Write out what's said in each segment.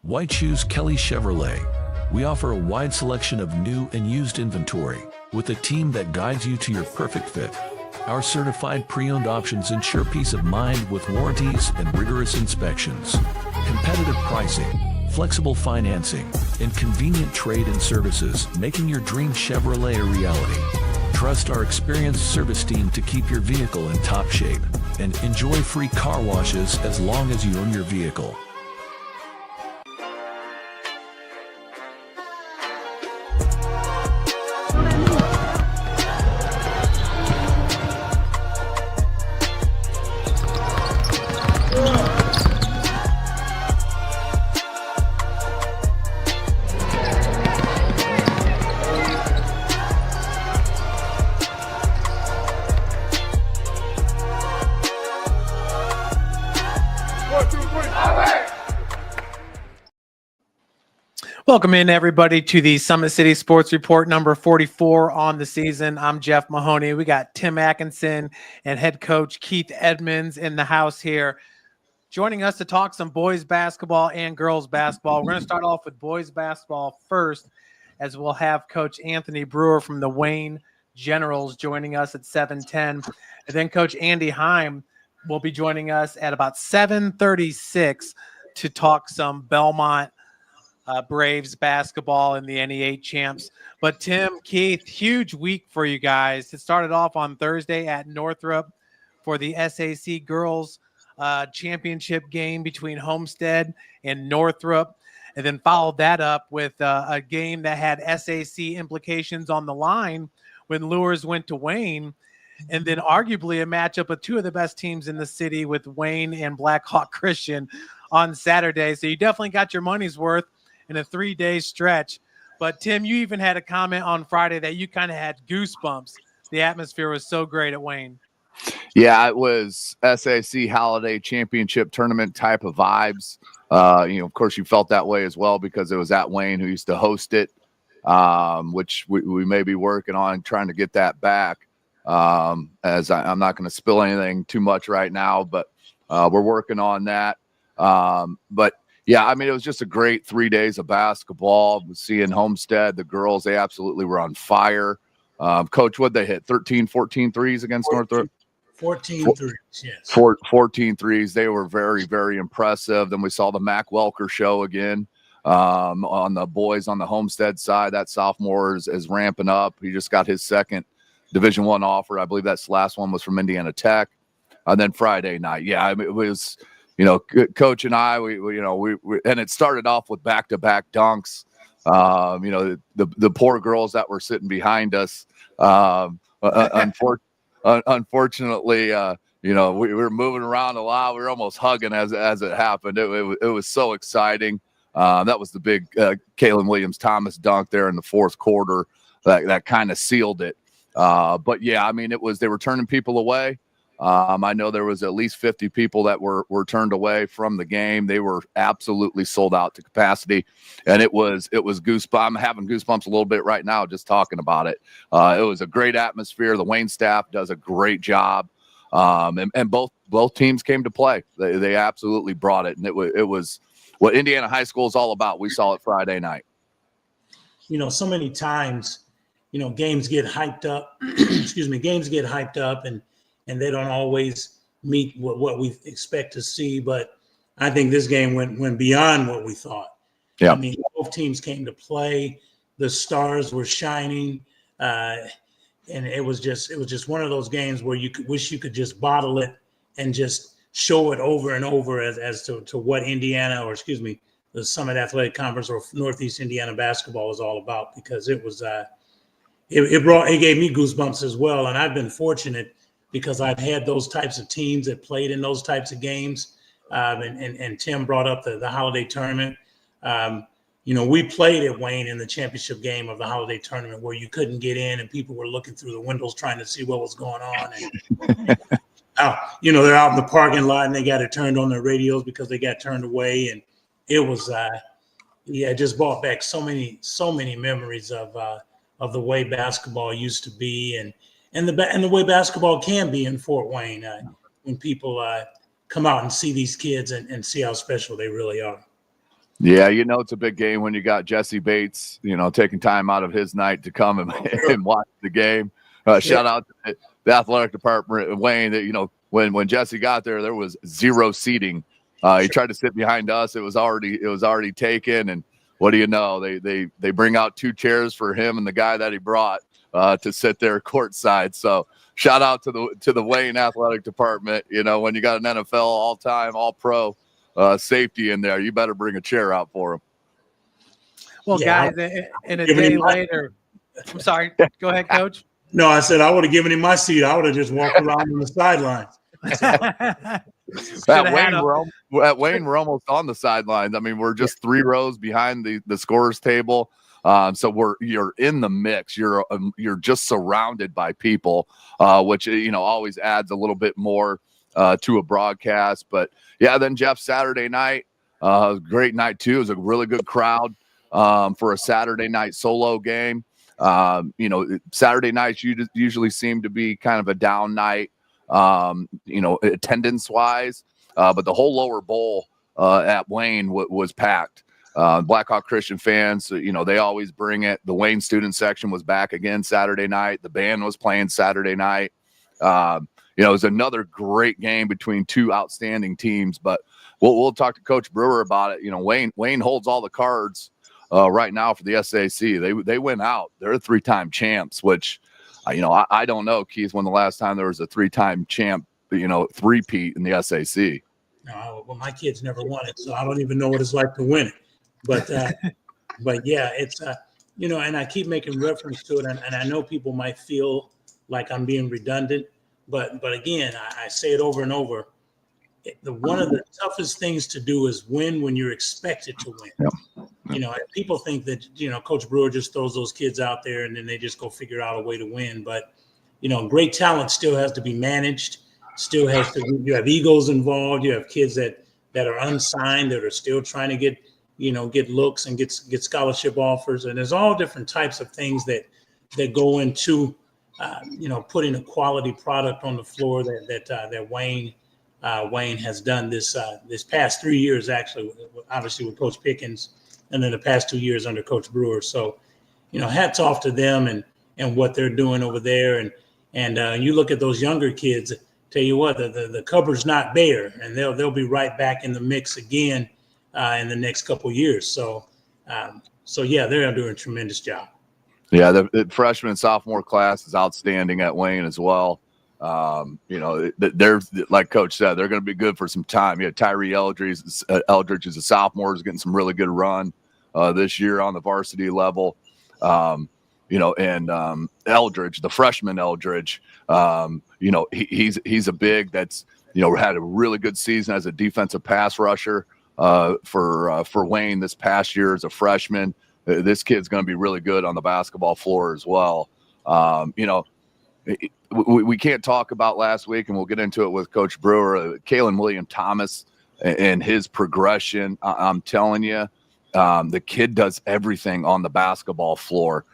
Why choose Kelly Chevrolet? We offer a wide selection of new and used inventory with a team that guides you to your perfect fit. Our certified pre-owned options ensure peace of mind with warranties and rigorous inspections. Competitive pricing, flexible financing, and convenient trade and services, making your dream Chevrolet a reality. Trust our experienced service team to keep your vehicle in top shape and enjoy free car washes as long as you own your vehicle. Welcome in, everybody, to the Summit City Sports Report number 44 on the season. I'm Jeff Mahoney. We got Tim Atkinson and head coach Keith Edmonds in the house here, joining us to talk some boys basketball and girls basketball. We're going to start off with boys basketball first, as we'll have Coach Anthony Brewer from the Wayne Generals joining us at 7:10. And then Coach Andy Heim will be joining us at about 7:36 to talk some Bellmont Braves basketball and the NE8 champs. But Tim, Keith, huge week for you guys. It started off on Thursday at Northrop for the SAC girls championship game between Homestead and Northrop, and then followed that up with a game that had SAC implications on the line when Lures went to Wayne, and then arguably a matchup of two of the best teams in the city with Wayne and Blackhawk Christian on Saturday. So you definitely got your money's worth in a 3-day stretch. But Tim, you even had a comment on Friday that you kind of had goosebumps. The atmosphere was so great at Wayne. Yeah, it was SAC Holiday Championship Tournament type of vibes. Of course, you felt that way as well because it was at Wayne, who used to host it, which we may be working on trying to get that back. As I'm not going to spill anything too much right now, but we're working on that. But yeah, I mean, it was just a great 3 days of basketball. Seeing Homestead, the girls, they absolutely were on fire. Coach, what'd they hit? 13, 14 threes against Northrop? 14 threes, yes. 14 threes. They were very, very impressive. Then we saw the Mac Welker show again on the boys on the Homestead side. That sophomore is ramping up. He just got his second Division I offer. I believe that's the last one was from Indiana Tech. And then Friday night, yeah, I mean, it was – Coach and I, we and it started off with back-to-back dunks. The poor girls that were sitting behind us. Unfortunately, we were moving around a lot. We were almost hugging as it happened. It was so exciting. That was the big Kaylin Williams-Thomas dunk there in the fourth quarter that kind of sealed it. But yeah, I mean, they were turning people away. I know there was at least 50 people that were turned away from the game. They were absolutely sold out to capacity, and it was goosebumps. I'm having goosebumps a little bit right now just talking about it. It was a great atmosphere. The Wayne staff does a great job, and both teams came to play. They absolutely brought it, and it was what Indiana high school is all about. We saw it Friday night. So many times, games get hyped up. Games get hyped up, and they don't always meet what we expect to see. But I think this game went beyond what we thought. Yeah. I mean, both teams came to play. The stars were shining, and it was just one of those games where you could wish you could just bottle it and just show it over and over as to what Indiana, or the Summit Athletic Conference or Northeast Indiana basketball is all about, because it was it gave me goosebumps as well. And I've been fortunate, because I've had those types of teams that played in those types of games. And Tim brought up the holiday tournament. We played at Wayne in the championship game of the holiday tournament, where you couldn't get in and people were looking through the windows trying to see what was going on. And, they're out in the parking lot and they got it turned on their radios because they got turned away. And it was, it just brought back so many memories of the way basketball used to be, and the way basketball can be in Fort Wayne, when people come out and see these kids and see how special they really are. Yeah, it's a big game when you got Jesse Bates, taking time out of his night to come and watch the game. Shout out to the athletic department at Wayne that, when Jesse got there was 0 seating. He tried to sit behind us. It was already taken. And what do you know? They bring out 2 chairs for him and the guy that he brought to sit there courtside. So shout out to the Wayne athletic department. When you got an NFL all-time, all-pro safety in there, you better bring a chair out for him. Well, Yeah, guys, and a day later, I'm sorry. Go ahead, Coach. No, I said I would have given him my seat. I would have just walked around on the sidelines. At Wayne, we're almost on the sidelines. I mean, we're just 3 rows behind the scorers table. So you're in the mix. You're just surrounded by people, which always adds a little bit more to a broadcast. But yeah, then Jeff, Saturday night, great night too. It was a really good crowd for a Saturday night solo game. Saturday nights usually seem to be kind of a down night, attendance wise. But the whole lower bowl at Wayne was packed. Blackhawk Christian fans, they always bring it. The Wayne student section was back again Saturday night. The band was playing Saturday night. It was another great game between 2 outstanding teams. But we'll talk to Coach Brewer about it. Wayne holds all the cards right now for the SAC. They went out. They're 3-time champs, which I don't know, Keith, when the last time there was a 3-time champ, three-peat in the SAC. No, well, my kids never won it, so I don't even know what it's like to win it. But but yeah, it's and I keep making reference to it, and I know people might feel like I'm being redundant, but again, I say it over and over. One of the toughest things to do is win when you're expected to win. Yeah. People think that Coach Brewer just throws those kids out there and then they just go figure out a way to win. But great talent still has to be managed. Still has to. You have egos involved. You have kids that are unsigned that are still trying to get looks and get scholarship offers. And there's all different types of things that go into putting a quality product on the floor that Wayne has done this past 3 years, actually, obviously with Coach Pickens, and then the past 2 years under Coach Brewer. So, hats off to them and what they're doing over there. And you look at those younger kids. Tell you what, the cupboard's not bare, and they'll be right back in the mix again in the next couple of years. So yeah, they're doing a tremendous job. Yeah, the freshman and sophomore class is outstanding at Wayne as well. They're, like Coach said, they're going to be good for some time. Yeah, Tyree Eldridge is a sophomore, is getting some really good run this year on the varsity level. And Eldridge, the freshman Eldridge, he's a big that's had a really good season as a defensive pass rusher for Wayne this past year as a freshman. This kid's going to be really good on the basketball floor as well. We can't talk about last week, and we'll get into it with Coach Brewer, Kalen William Thomas and his progression. I'm telling you, the kid does everything on the basketball floor.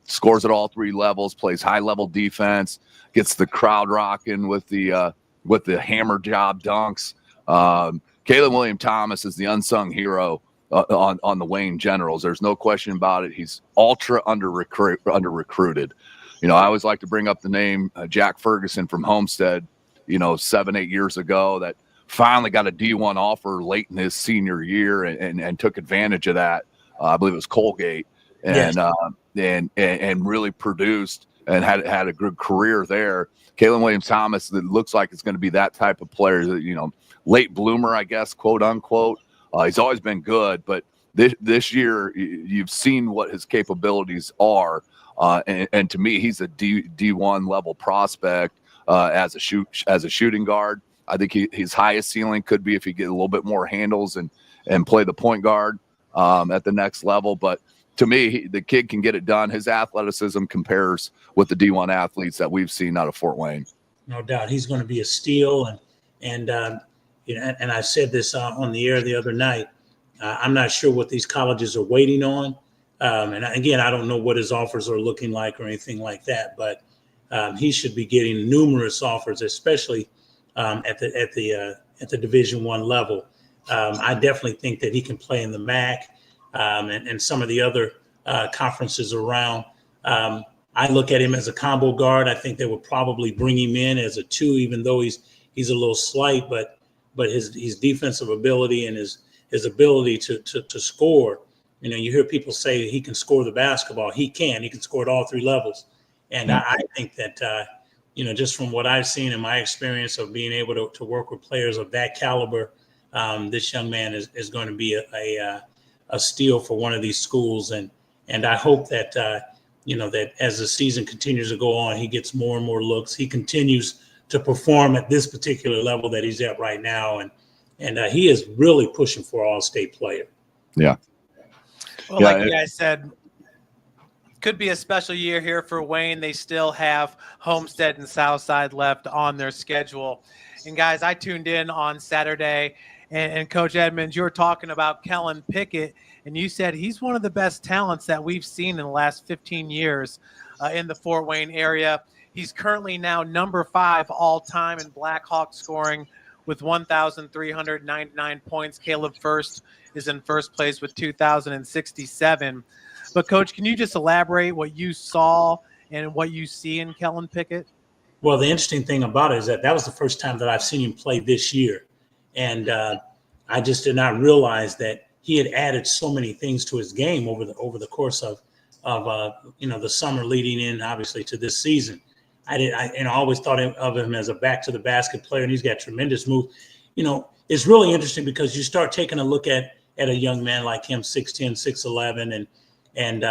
Scores at all 3 levels, plays high-level defense, gets the crowd rocking with the hammer job dunks. Kalen William Thomas is the unsung hero on the Wayne Generals. There's no question about it. He's ultra under recruited. I always like to bring up the name Jack Ferguson from Homestead, 7-8 years ago, that finally got a D1 offer late in his senior year and took advantage of that. I believe it was Colgate, and yes. and really produced and had a good career there. Kalen Williams Thomas, it looks like it's going to be that type of player, late bloomer, I guess, quote unquote. He's always been good, but this year you've seen what his capabilities are. And to me, he's a D1 level prospect as a shooting guard. I think his highest ceiling could be if he get a little bit more handles and play the point guard at the next level. But to me, the kid can get it done. His athleticism compares with the D1 athletes that we've seen out of Fort Wayne. No doubt, he's going to be a steal. And I said this on the air the other night. I'm not sure what these colleges are waiting on. And again, I don't know what his offers are looking like or anything like that, but he should be getting numerous offers, especially at the Division I level. I definitely think that he can play in the MAC and some of the other conferences around. I look at him as a combo guard. I think they would probably bring him in as a 2, even though he's a little slight, but his defensive ability and his ability to score. You know, you hear people say he can score the basketball. He can score at all 3 levels. And I think that, just from what I've seen in my experience of being able to work with players of that caliber, this young man is going to be a steal for one of these schools. And I hope that, that as the season continues to go on, he gets more and more looks. He continues to perform at this particular level that he's at right now. And he is really pushing for All-State player. Yeah. Well, like you guys said, could be a special year here for Wayne. They still have Homestead and Southside left on their schedule. And guys, I tuned in on Saturday, and Coach Edmonds, you were talking about Kellen Pickett, and you said he's one of the best talents that we've seen in the last 15 years in the Fort Wayne area. He's currently now number 5 all-time in Blackhawk scoring with 1,399 points. Caleb First is in first place with 2,067. But, Coach, can you just elaborate what you saw and what you see in Kellen Pickett? Well, the interesting thing about it is that was the first time that I've seen him play this year. And I just did not realize that he had added so many things to his game over the course of the summer leading in, obviously, to this season. I always thought of him as a back to the basket player, and he's got tremendous move. It's really interesting because you start taking a look at a young man like him, 6'10", 6'11", and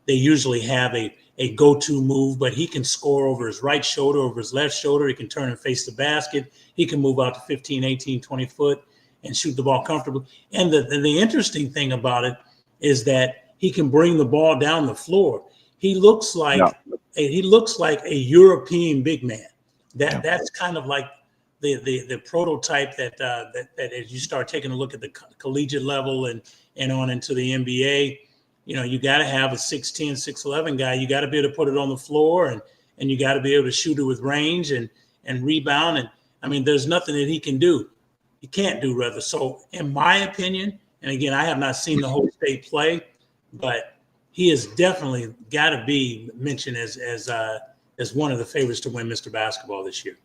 they usually have a go-to move, but he can score over his right shoulder, over his left shoulder. He can turn and face the basket. He can move out to 15, 18, 20 foot and shoot the ball comfortably. And the interesting thing about it is that he can bring the ball down the floor. He looks like a European big man. That's kind of like the prototype that as you start taking a look at the collegiate level and on into the NBA, you got to have a 6'10", 6'11" guy. You got to be able to put it on the floor and you got to be able to shoot it with range and rebound. And I mean, there's nothing that he can do. He can't do rather. So in my opinion, and again, I have not seen the whole state play, but he has definitely got to be mentioned as one of the favorites to win Mr. Basketball this year.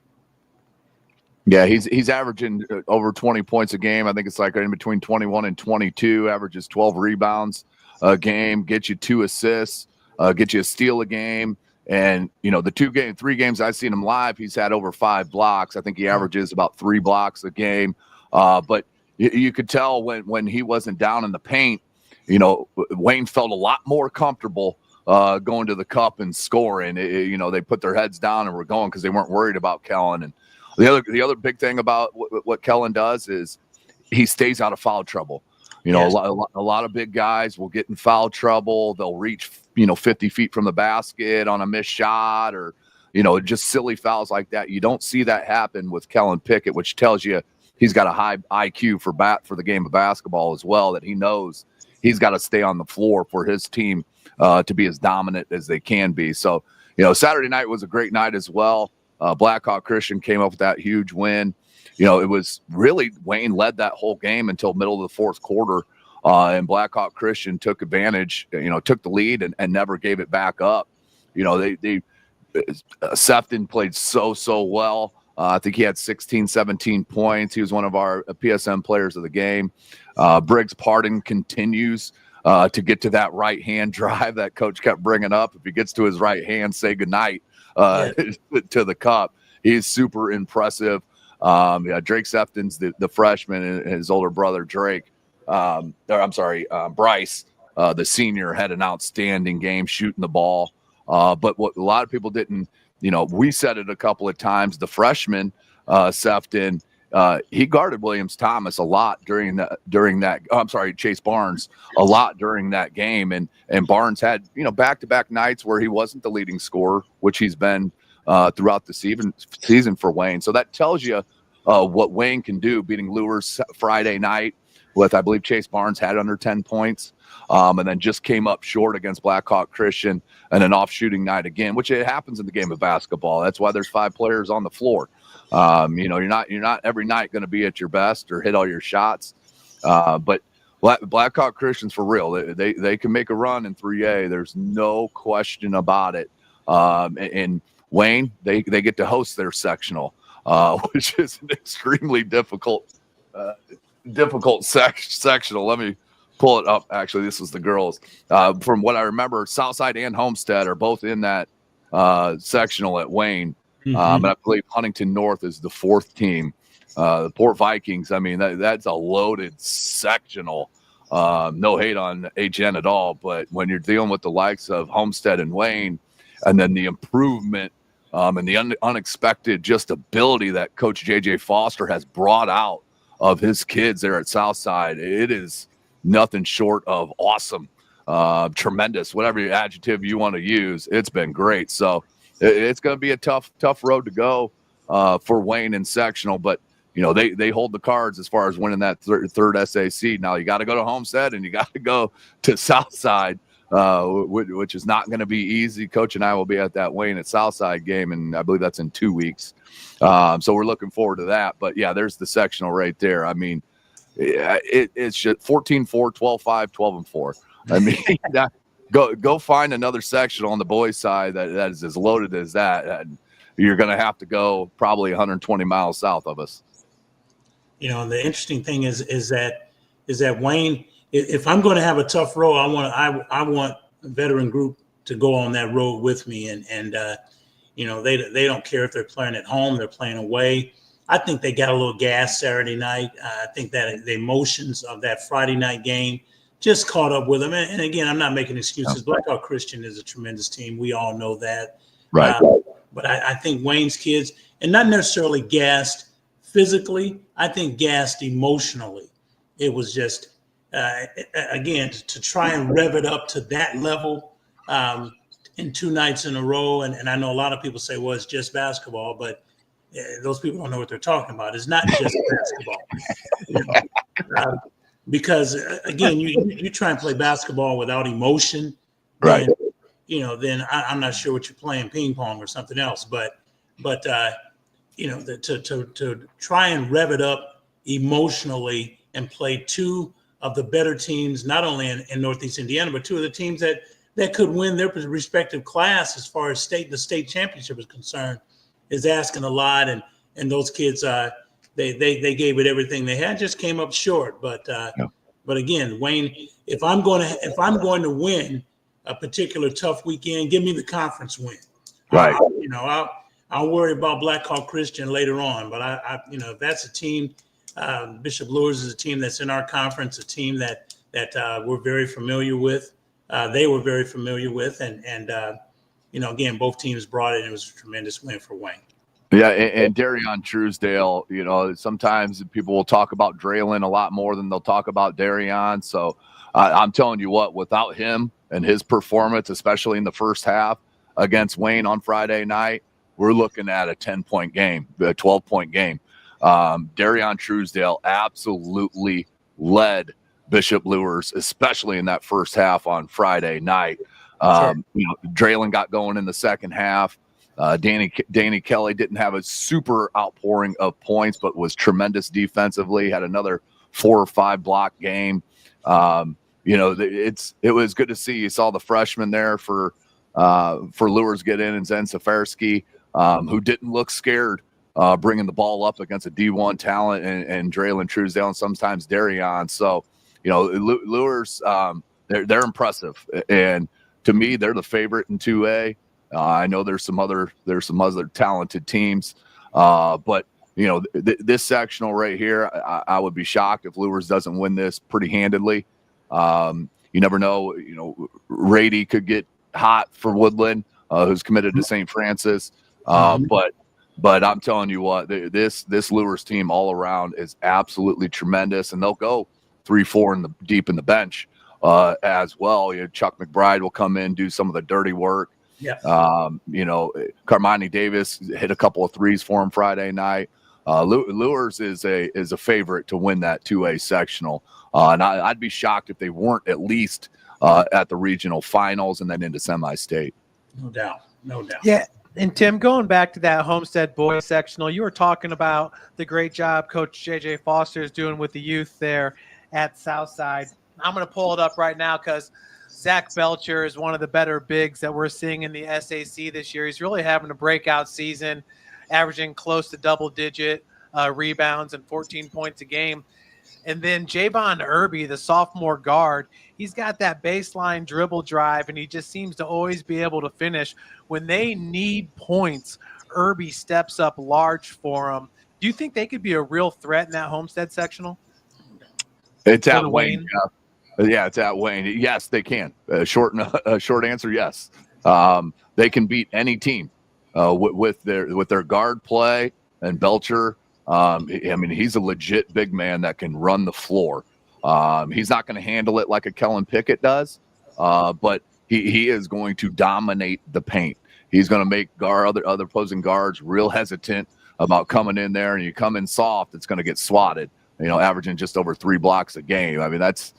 Yeah, he's averaging over 20 points a game. I think it's like in between 21 and 22, averages 12 rebounds a game, gets you 2 assists, gets you a steal a game. And, the 3 games I've seen him live, he's had over 5 blocks. I think he averages about 3 blocks a game. But you could tell when he wasn't down in the paint, Wayne felt a lot more comfortable going to the cup and scoring. They put their heads down and were going because they weren't worried about Kellen. And the other big thing about what Kellen does is he stays out of foul trouble. Yes. A lot of big guys will get in foul trouble. They'll reach 50 feet from the basket on a missed shot or just silly fouls like that. You don't see that happen with Kellen Pickett, which tells you he's got a high IQ for the game of basketball as well, that he knows he's got to stay on the floor for his team to be as dominant as they can be. So, Saturday night was a great night as well. Blackhawk Christian came up with that huge win. It was really Wayne led that whole game until middle of the fourth quarter, and Blackhawk Christian took advantage, took the lead and never gave it back up. Sefton played so well. I think he had 16, 17 points. He was one of our PSM players of the game. Briggs Pardon continues to get to that right-hand drive that coach kept bringing up. If he gets to his right hand, say goodnight to the cup. He's super impressive. Drake Sefton's the freshman, and his older brother, Bryce, the senior, had an outstanding game shooting the ball. But what a lot of people didn't, we said it a couple of times, the freshman, Sefton, he guarded Williams Thomas a lot Chase Barnes a lot during that game. And Barnes had, back-to-back nights where he wasn't the leading scorer, which he's been throughout the season for Wayne. So that tells you what Wayne can do, beating Lures Friday night with, I believe, Chase Barnes had under 10 points, and then just came up short against Blackhawk Christian, and an off shooting night again, which it happens in the game of basketball. That's why there's 5 players on the floor. You're not every night going to be at your best or hit all your shots. But Blackhawk Christian's for real. They can make a run in 3A. There's no question about it. And Wayne, they get to host their sectional, which is an extremely difficult sectional. Let me pull it up. Actually, this was the girls. From what I remember, Southside and Homestead are both in that sectional at Wayne. And I believe Huntington North is the 4th team. The Port Vikings, I mean, that's a loaded sectional. No hate on HN at all, but when you're dealing with the likes of Homestead and Wayne, and then the improvement and the unexpected just ability that Coach J.J. Foster has brought out of his kids there at Southside, it is nothing short of awesome, tremendous, whatever adjective you want to use. It's been great. So it's going to be a tough road to go for Wayne in sectional, but you know, they hold the cards as far as winning that third SAC. Now you got to go to Homestead and you got to go to Southside, which is not going to be easy. Coach and I will be at that Wayne at Southside game, and I believe that's in 2 weeks. So we're looking forward to that. But yeah, there's the sectional right there. I mean, it's just 14-4, 12-5, 12-4. I mean, go find another sectional on the boys' side that is as loaded as that. And you're going to have to go probably 120 miles south of us. You know, the interesting thing is that Wayne, if I'm going to have a tough road, I want a veteran group to go on that road with me, and you know, they don't care if they're playing at home, they're playing away. I think they got a little gas Saturday night. I think that the emotions of that Friday night game just caught up with them. And again, I'm not making excuses. Blackhawk Christian is a tremendous team. We all know that. Right. But I think Wayne's kids, and not necessarily gassed physically, I think gassed emotionally. It was just, again, to try and rev it up to that level in 2 nights in a row. And I know a lot of people say, well, it's just basketball, but those people don't know what they're talking about. It's not just basketball. You know? Because, again, you try and play basketball without emotion. Right. Then, you know, then I'm not sure what you're playing, ping pong or something else. But you know, to try and rev it up emotionally and play 2 of the better teams, not only in Northeast Indiana, but 2 of the teams that could win their respective class as far as the state championship is concerned, is asking a lot. And those kids, they gave it everything they had, just came up short. But again, Wayne, if I'm going to win a particular tough weekend, give me the conference win. Right. You know, I'll worry about Blackhawk Christian later on, but I you know, if that's a team, Bishop Lures is a team that's in our conference, a team that we're very familiar with. They were very familiar with, and you know, again, both teams brought it, and it was a tremendous win for Wayne. Yeah, and Darion Truesdale, you know, sometimes people will talk about Draylen a lot more than they'll talk about Darion. So I'm telling you what, without him and his performance, especially in the first half against Wayne on Friday night, we're looking at a 10-point game, a 12-point game. Darion Truesdale absolutely led Bishop Lures, especially in that first half on Friday night. Sure. You know, Draylen got going in the second half. Danny Kelly didn't have a super outpouring of points, but was tremendous defensively. Had another 4 or 5 block game. You know, it was good to see. You saw the freshman there for Lures get in, and Zen Safarsky, who didn't look scared bringing the ball up against a D1 talent, and Draylen Truesdale and sometimes Darion. So, you know, Lures, they're impressive, and to me, they're the favorite in 2A. I know there's some other talented teams, but you know, this sectional right here, I would be shocked if Lures doesn't win this pretty handedly. You never know. You know, Rady could get hot for Woodland, who's committed to St. Francis. But I'm telling you what, this Lures team all around is absolutely tremendous, and they'll go 3-4 deep in the bench as well. You know, Chuck McBride will come in, do some of the dirty work. Yeah. You know, Carmani Davis hit a couple of threes for him Friday night. Lures is a favorite to win that 2A sectional, and I'd be shocked if they weren't at least at the regional finals and then into semi-state. No doubt. Yeah. And Tim, going back to that Homestead boys sectional, you were talking about the great job Coach J.J. Foster is doing with the youth there. at Southside. I'm going to pull it up right now because Zach Belcher is one of the better bigs that we're seeing in the SAC this year. He's really having a breakout season, averaging close to double-digit rebounds and 14 points a game. And then Javon Irby, the sophomore guard, he's got that baseline dribble drive, and he just seems to always be able to finish. When they need points, Irby steps up large for them. Do you think they could be a real threat in that Homestead sectional? It's at Wayne. Yeah, it's at Wayne. Yes, they can. Short answer, yes. They can beat any team with their guard play and Belcher. I mean, he's a legit big man that can run the floor. He's not going to handle it like a Kellen Pickett does, but he is going to dominate the paint. He's going to make other opposing guards real hesitant about coming in there, and you come in soft, it's going to get swatted. Averaging just over 3 blocks a game. I mean, that's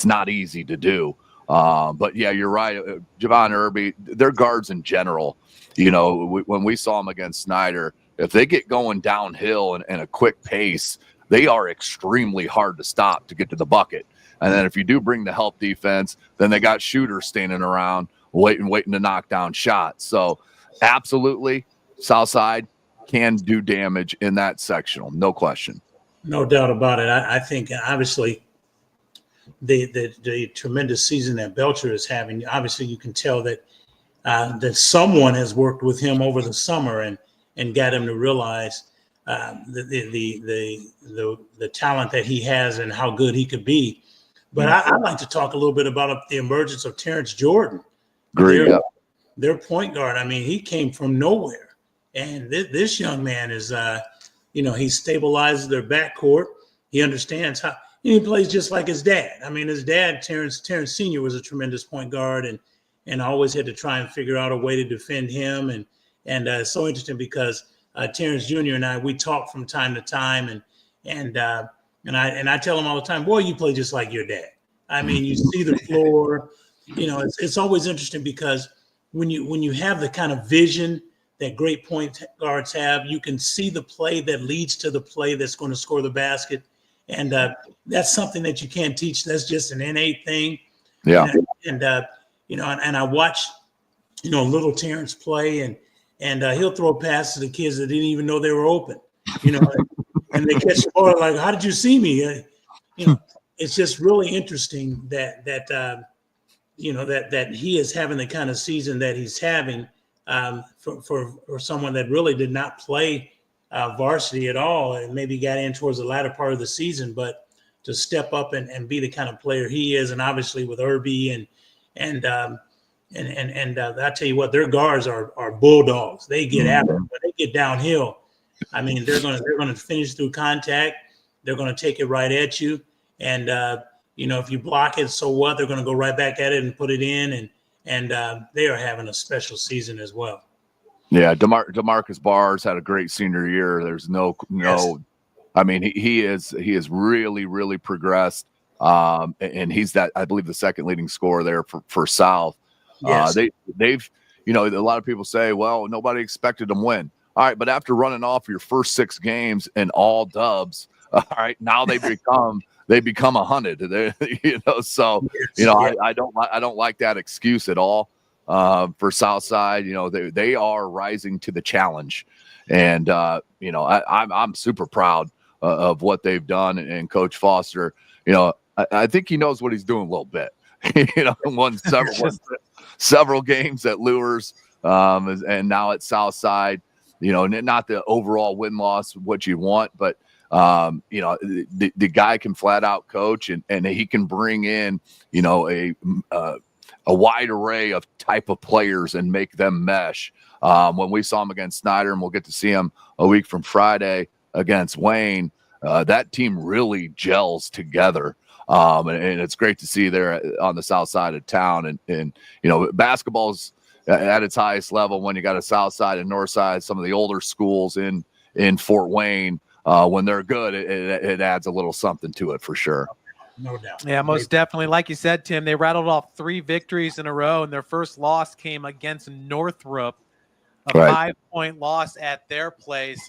not easy to do. But yeah, you're right. Javon Irby, their guards in general. When we saw them against Snyder, if they get going downhill and a quick pace, they are extremely hard to stop to get to the bucket. And then if you do bring the help defense, then they got shooters standing around waiting to knock down shots. So absolutely, Southside can do damage in that sectional, no question. No doubt about it. I think obviously the tremendous season that Belcher is having, obviously you can tell that that someone has worked with him over the summer and got him to realize the talent that he has and how good he could be. But I'd like to talk a little bit about the emergence of Terrence Jordan. Great. Their point guard. I mean, he came from nowhere. And this young man is, he stabilizes their backcourt. He understands how he plays just like his dad. I mean, his dad, Terrence Sr., was a tremendous point guard and always had to try and figure out a way to defend him. And it's so interesting because Terrence Jr. and I, we talk from time to time, and I tell him all the time, boy, you play just like your dad. I mean, you see the floor. It's always interesting because when you have the kind of vision that great point guards have, you can see the play that leads to the play that's going to score the basket. And that's something that you can't teach. That's just an innate thing. Yeah. And I watch, little Terrence play and he'll throw passes to kids that didn't even know they were open, and they catch the ball like, how did you see me? It's just really interesting that he is having the kind of season that he's having for someone that really did not play varsity at all and maybe got in towards the latter part of the season, but to step up and be the kind of player he is. And obviously with Irby and I tell you what, their guards are bulldogs. They get after them, but they get downhill. I mean, they're going to finish through contact. They're going to take it right at you. And, if you block it, so what? They're going to go right back at it and put it in. And they are having a special season as well. Yeah, DeMarcus Barrs had a great senior year. There's no. I mean, he is really, really progressed. And he's I believe the second leading scorer there for South. Yes. They've a lot of people say, well, nobody expected them to win. All right, but after running off your first 6 games and all dubs, all right, now they become 100. So I don't like that excuse at all for Southside. They are rising to the challenge, and I'm super proud of what they've done. And Coach Foster, I think he knows what he's doing a little bit. Won several games at Lures, and now at Southside. Not the overall win-loss what you want, but the guy can flat out coach and he can bring in a wide array of type of players and make them mesh. When we saw him against Snyder, and we'll get to see him a week from Friday against Wayne, that team really gels together. And it's great to see there on the south side of town. And basketball's at its highest level when you got a south side and north side, some of the older schools in Fort Wayne. When they're good, it adds a little something to it for sure. No doubt. Yeah, most definitely. Like you said, Tim, they rattled off 3 victories in a row, and their first loss came against Northrop, a 5-point loss at their place.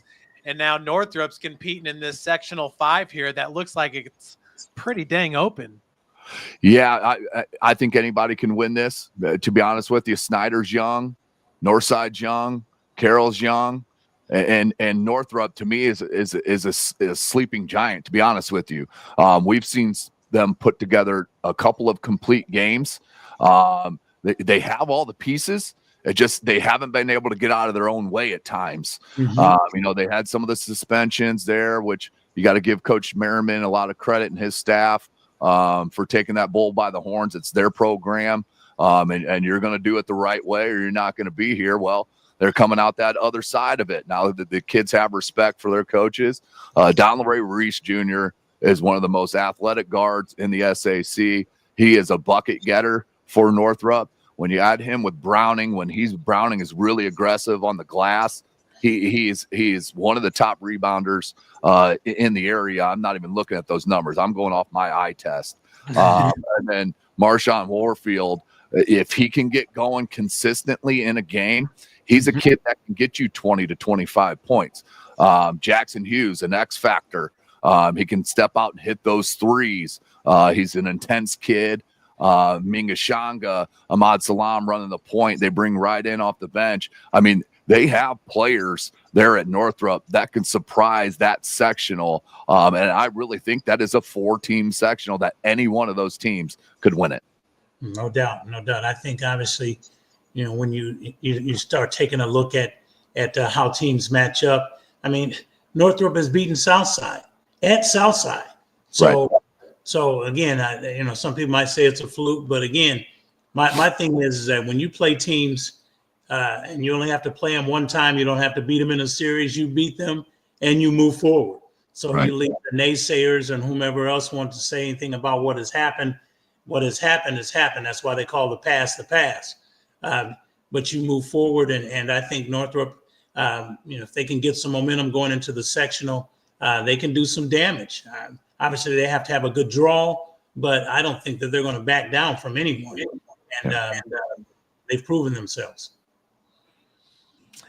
And now Northrop's competing in this sectional 5 here that looks like it's pretty dang open. Yeah, I think anybody can win this. To be honest with you, Snyder's young, Northside's young, Carroll's young, and Northrop to me is a sleeping giant. To be honest with you, we've seen them put together a couple of complete games. They have all the pieces. They haven't been able to get out of their own way at times. Mm-hmm. They had some of the suspensions there, which you got to give Coach Merriman a lot of credit and his staff for taking that bull by the horns. It's their program, and you're going to do it the right way or you're not going to be here. Well, they're coming out that other side of it. Now that the kids have respect for their coaches. Donleray Reese Jr. is one of the most athletic guards in the SAC. He is a bucket getter for Northrop. When you add him with Browning, Browning is really aggressive on the glass. He is one of the top rebounders in the area. I'm not even looking at those numbers. I'm going off my eye test. And then Marshawn Warfield, if he can get going consistently in a game, he's a kid that can get you 20 to 25 points. Jackson Hughes, an X factor. He can step out and hit those threes. He's an intense kid. Mingashanga, Ahmad Salam running the point. They bring right in off the bench. I mean, they have players there at Northrop that can surprise that sectional. And I really think that is a 4-team sectional that any one of those teams could win it. No doubt. I think obviously, when you start taking a look at how teams match up, I mean, Northrop has beaten Southside at Southside. So, right. So again, some people might say it's a fluke, but again, my thing is that when you play teams and you only have to play them one time, you don't have to beat them in a series. You beat them and you move forward. So right. You leave the naysayers and whomever else wants to say anything about what has happened. What has happened has happened. That's why they call the past the past. But you move forward, and I think Northrop, if they can get some momentum going into the sectional, they can do some damage. Obviously, they have to have a good draw, but I don't think that they're going to back down from anyone. And they've proven themselves.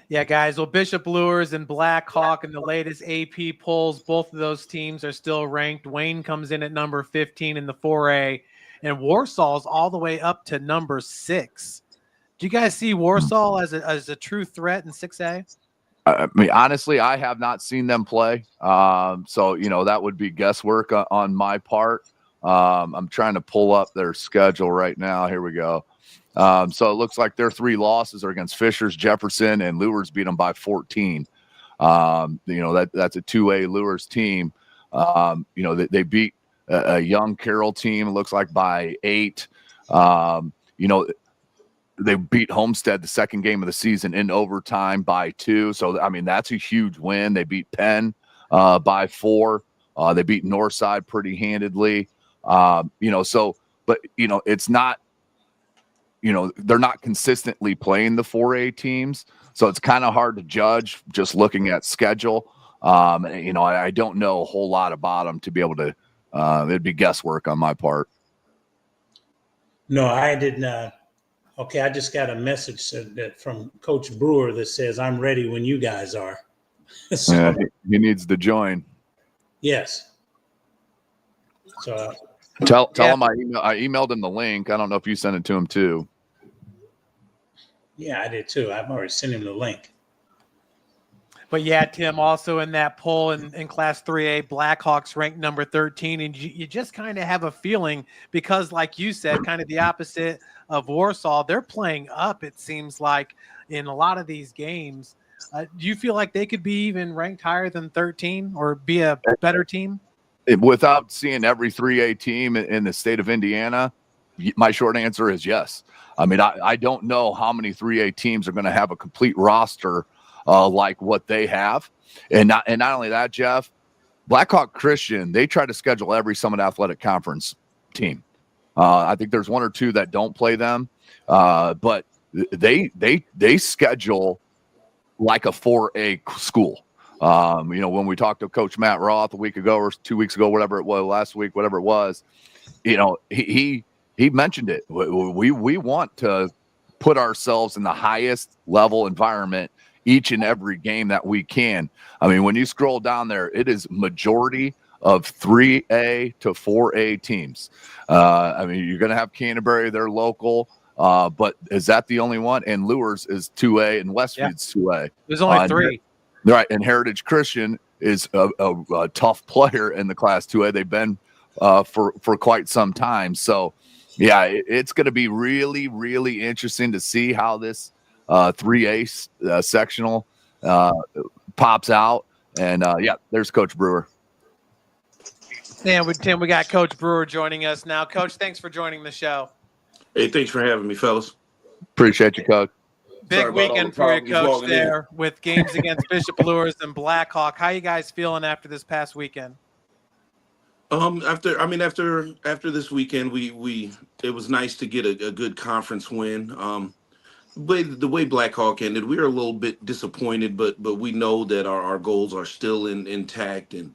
Yeah, guys. Well, Bishop Lures and Black Hawk in the latest AP polls, both of those teams are still ranked. Wayne comes in at number 15 in the 4A, and Warsaw's all the way up to number 6. Do you guys see Warsaw as a true threat in 6A? I mean, honestly, I have not seen them play. So, that would be guesswork on my part. I'm trying to pull up their schedule right now. Here we go. So it looks like their 3 losses are against Fishers, Jefferson, and Lures beat them by 14. That's a 2A Lures team. They beat a young Carroll team, it looks like by 8. They beat Homestead the second game of the season in overtime by 2. So, I mean, that's a huge win. They beat Penn by 4. They beat Northside pretty handedly. It's not, they're not consistently playing the 4A teams. So it's kind of hard to judge just looking at schedule. I don't know a whole lot about them to be able to, it'd be guesswork on my part. No, I didn't. Okay, I just got a message from Coach Brewer that says, I'm ready when you guys are. So, yeah, he needs to join. Yes. So tell him I emailed him the link. I don't know if you sent it to him too. Yeah, I did too. I've already sent him the link. But yeah, Tim, also in that poll in Class 3A, Blackhawks ranked number 13. And you just kind of have a feeling because, like you said, kind of the opposite of Warsaw, they're playing up, it seems like, in a lot of these games. Do you feel like they could be even ranked higher than 13 or be a better team? Without seeing every 3A team in the state of Indiana, my short answer is yes. I mean, I don't know how many 3A teams are going to have a complete roster like what they have. And not only that, Jeff, Blackhawk Christian, they try to schedule every Summit Athletic Conference team. I think there's 1 or 2 that don't play them, but they schedule like a 4A school. When we talked to Coach Matt Roth a week ago or 2 weeks ago, whatever it was, last week, whatever it was, he mentioned it. We want to put ourselves in the highest level environment each and every game that we can. I mean, when you scroll down there, it is majority of 3A to 4A teams. I mean, you're going to have Canterbury, they're local, but is that the only one? And Lures is 2A and Westfield's 2A. There's only 3. Right, and Heritage Christian is a tough player in the Class 2A. They've been for quite some time. So, yeah, it's going to be really, really interesting to see how this 3A sectional pops out. And, yeah, there's Coach Brewer. And with Tim, we got Coach Brewer joining us now. Coach, thanks for joining the show. Hey, thanks for having me, fellas. Appreciate you, Coach. Big weekend for you, Coach, there with games against Bishop Lures and Blackhawk. How you guys feeling after this past weekend? After this weekend, it was nice to get a good conference win. But the way Blackhawk ended, we were a little bit disappointed, but we know that our goals are still intact, and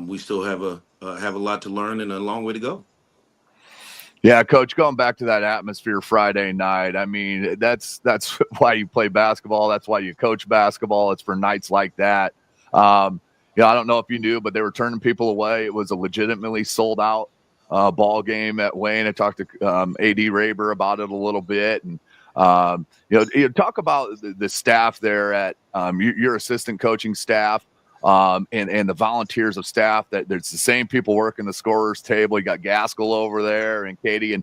we still have a lot to learn and a long way to go. Yeah, Coach, going back to that atmosphere Friday night, I mean, that's why you play basketball. That's why you coach basketball. It's for nights like that. I don't know if you knew, but they were turning people away. It was a legitimately sold out ball game at Wayne. I talked to AD Raber about it a little bit. And, you talk about the staff there at your assistant coaching staff. And the volunteers of staff, that there's the same people working the scorers table. You got Gaskell over there and Katie, and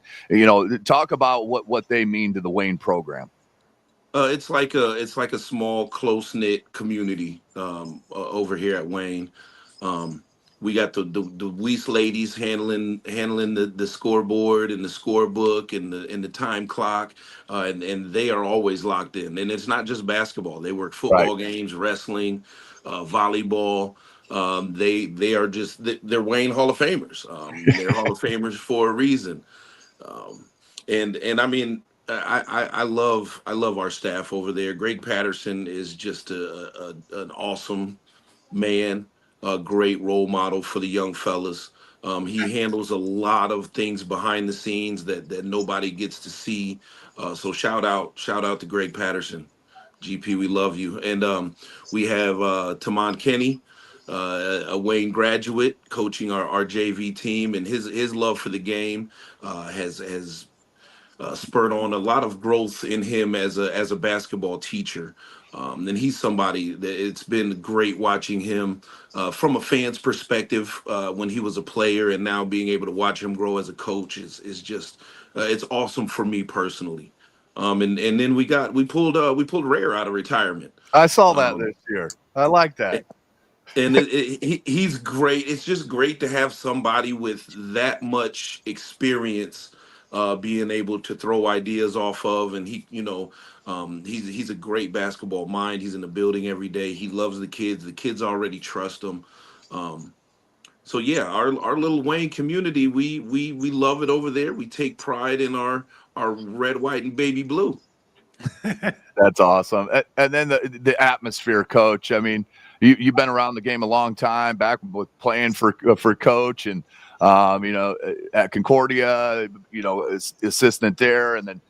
talk about what they mean to the Wayne program. It's like a small close knit community over here at Wayne. We got the Weiss ladies handling the scoreboard and the scorebook and the time clock, and they are always locked in. And it's not just basketball; they work football games, wrestling, volleyball. They're Wayne Hall of Famers. They're Hall of Famers for a reason. And I mean, I love our staff over there. Greg Patterson is just an awesome man, a great role model for the young fellas. He handles a lot of things behind the scenes that nobody gets to see. So shout out to Greg Patterson. GP, we love you. And we have Taman Kenny, a Wayne graduate, coaching our JV team, and his love for the game has spurred on a lot of growth in him as a basketball teacher. And he's somebody that it's been great watching him from a fan's perspective when he was a player, and now being able to watch him grow as a coach is just it's awesome for me personally. And then we pulled Rare out of retirement. I saw that this year. I like that. And he's great. It's just great to have somebody with that much experience being able to throw ideas off of. And he's a great basketball mind. He's in the building every day. He loves the kids. The kids already trust him. So yeah, our little Wayne community, we love it over there. We take pride in our red, white, and baby blue. That's awesome. And then the atmosphere, Coach. I mean, you've been around the game a long time, back with playing for Coach, and at Concordia, assistant there, and then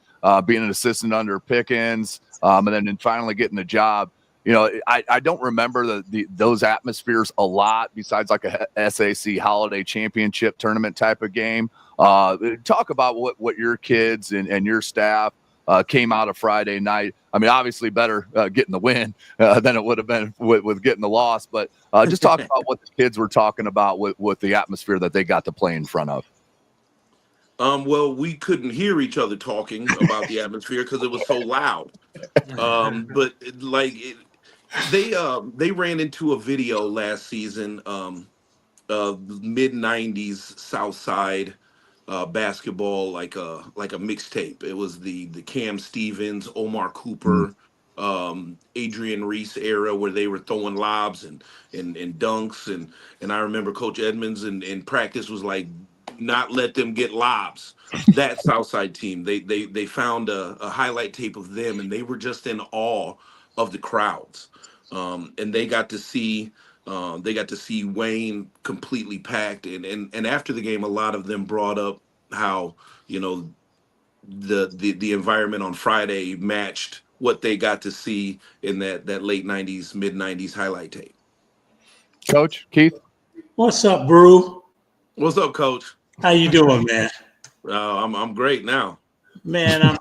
being an assistant under Pickens, and then finally getting the job. I don't remember those atmospheres a lot, besides like a SAC Holiday Championship tournament type of game. Talk about what your kids and your staff came out of Friday night. I mean, obviously better getting the win than it would have been with getting the loss, but just talk about what the kids were talking about with the atmosphere that they got to play in front of. Well, we couldn't hear each other talking about the atmosphere because it was so loud. But they ran into a video last season of mid-90s South Side basketball, like a mixtape. It was the Cam Stevens, Omar Cooper, Adrian Reese era, where they were throwing lobs and dunks, and I remember Coach Edmonds in practice was like, not let them get lobs. That Southside team, they found a highlight tape of them, and they were just in awe of the crowds, and they got to see Wayne completely packed, and after the game, a lot of them brought up how the environment on Friday matched what they got to see in that late 90s, mid 90s highlight tape. Coach Keith? What's up, Brew? What's up, Coach? How you doing, man? I'm great now. Man,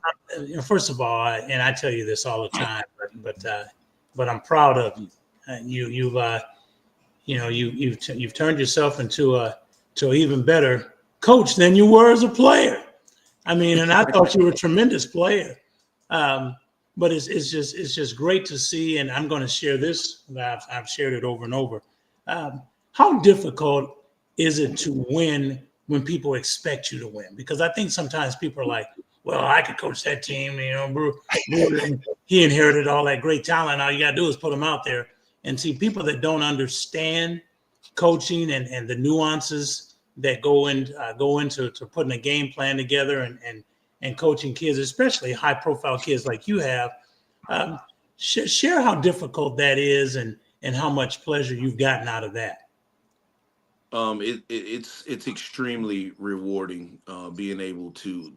first of all, and I tell you this all the time, but I'm proud of you. You've turned yourself into an even better coach than you were as a player. I mean, and I thought you were a tremendous player. But it's just great to see, and I'm going to share this. I've shared it over and over. How difficult is it to win when people expect you to win? Because I think sometimes people are like, well, I could coach that team. Brewer, he inherited all that great talent. All you got to do is put him out there. And see, people that don't understand coaching and the nuances that go into putting a game plan together and coaching kids, especially high-profile kids like you have, share how difficult that is and how much pleasure you've gotten out of that. It's extremely rewarding being able to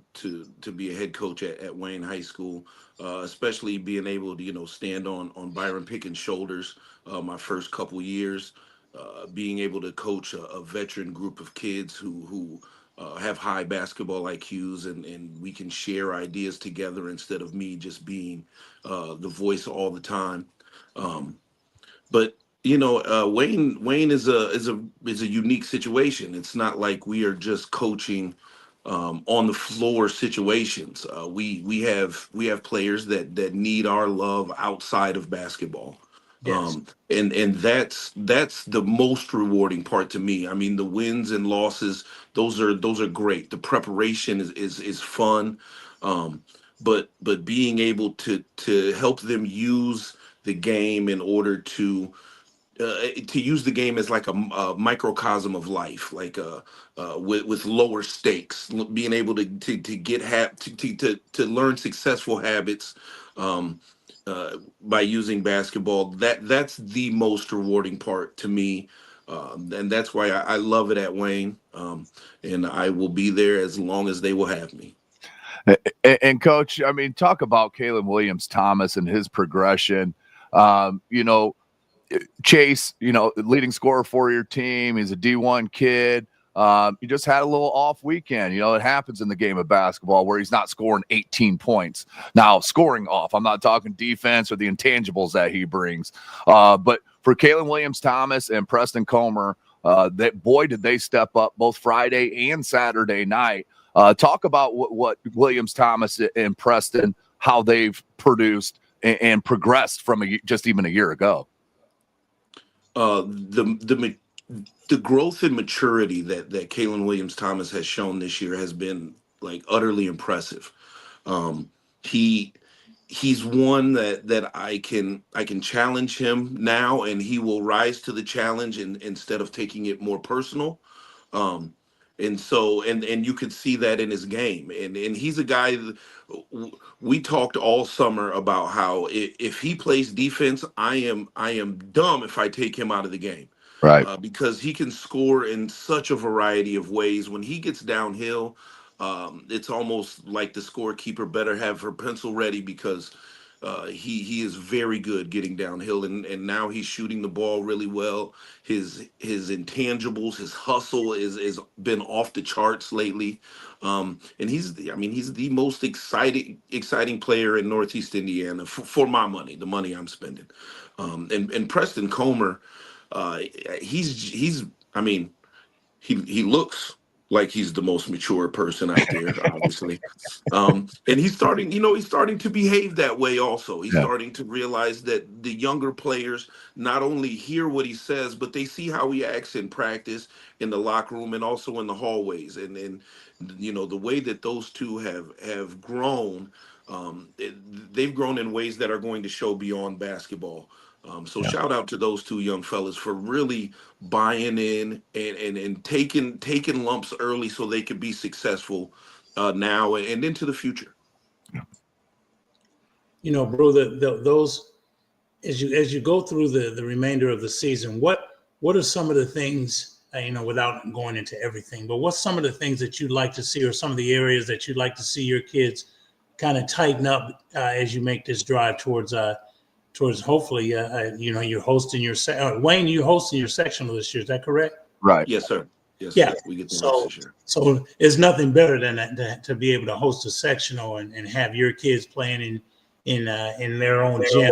be a head coach at Wayne High School, especially being able to stand on Byron Pickett's shoulders my first couple years, being able to coach a veteran group of kids who have high basketball IQs and we can share ideas together instead of me just being the voice all the time. But Wayne is a unique situation. It's not like we are just coaching on the floor situations. We have players that need our love outside of basketball. Yes. And that's the most rewarding part to me. I mean, the wins and losses, those are great. The preparation is fun. But being able to help them use the game in order to use the game as like a microcosm of life, like with lower stakes, being able to get to learn successful habits by using basketball. That's the most rewarding part to me, and that's why I love it at Wayne, and I will be there as long as they will have me. And Coach, I mean, talk about Caleb Williams-Thomas and his progression. Chase, leading scorer for your team. He's a D1 kid. He just had a little off weekend. It happens in the game of basketball where he's not scoring 18 points. Now, scoring off, I'm not talking defense or the intangibles that he brings. But for Caleb Williams-Thomas and Preston Comer, did they step up both Friday and Saturday night. Talk about what Williams-Thomas and Preston, how they've produced and progressed from just even a year ago. The growth and maturity that Kalen Williams-Thomas has shown this year has been like utterly impressive. He's one that I can challenge him now, and he will rise to the challenge instead of taking it more personal. And so you could see that in his game, and he's a guy that, we talked all summer about how if he plays defense, I am dumb if I take him out of the game, right? Because he can score in such a variety of ways. When he gets downhill, it's almost like the scorekeeper better have her pencil ready, because he is very good getting downhill, and now he's shooting the ball really well. His intangibles, his hustle is been off the charts lately, and he's the most exciting player in Northeast Indiana for my money, the money I'm spending. And Preston Comer, he looks like he's the most mature person out there, obviously. And he's starting to behave that way also. He's starting to realize that the younger players not only hear what he says, but they see how he acts in practice, in the locker room, and also in the hallways. And the way that those two have grown, they've grown in ways that are going to show beyond basketball. So shout out to those two young fellas for really buying in and taking lumps early so they could be successful now and into the future. Bro, those as you go through the remainder of the season, what are some of the things, without going into everything, but what's some of the things that you'd like to see, or some of the areas that you'd like to see your kids kind of tighten up as you make this drive towards hopefully, you're hosting your Wayne, you're hosting your sectional this year. Is that correct? Right. Yes, sir. Yes, Yeah. sir. We get the So, next year. so it's nothing better than that, to be able to host a sectional and have your kids playing in their own gym.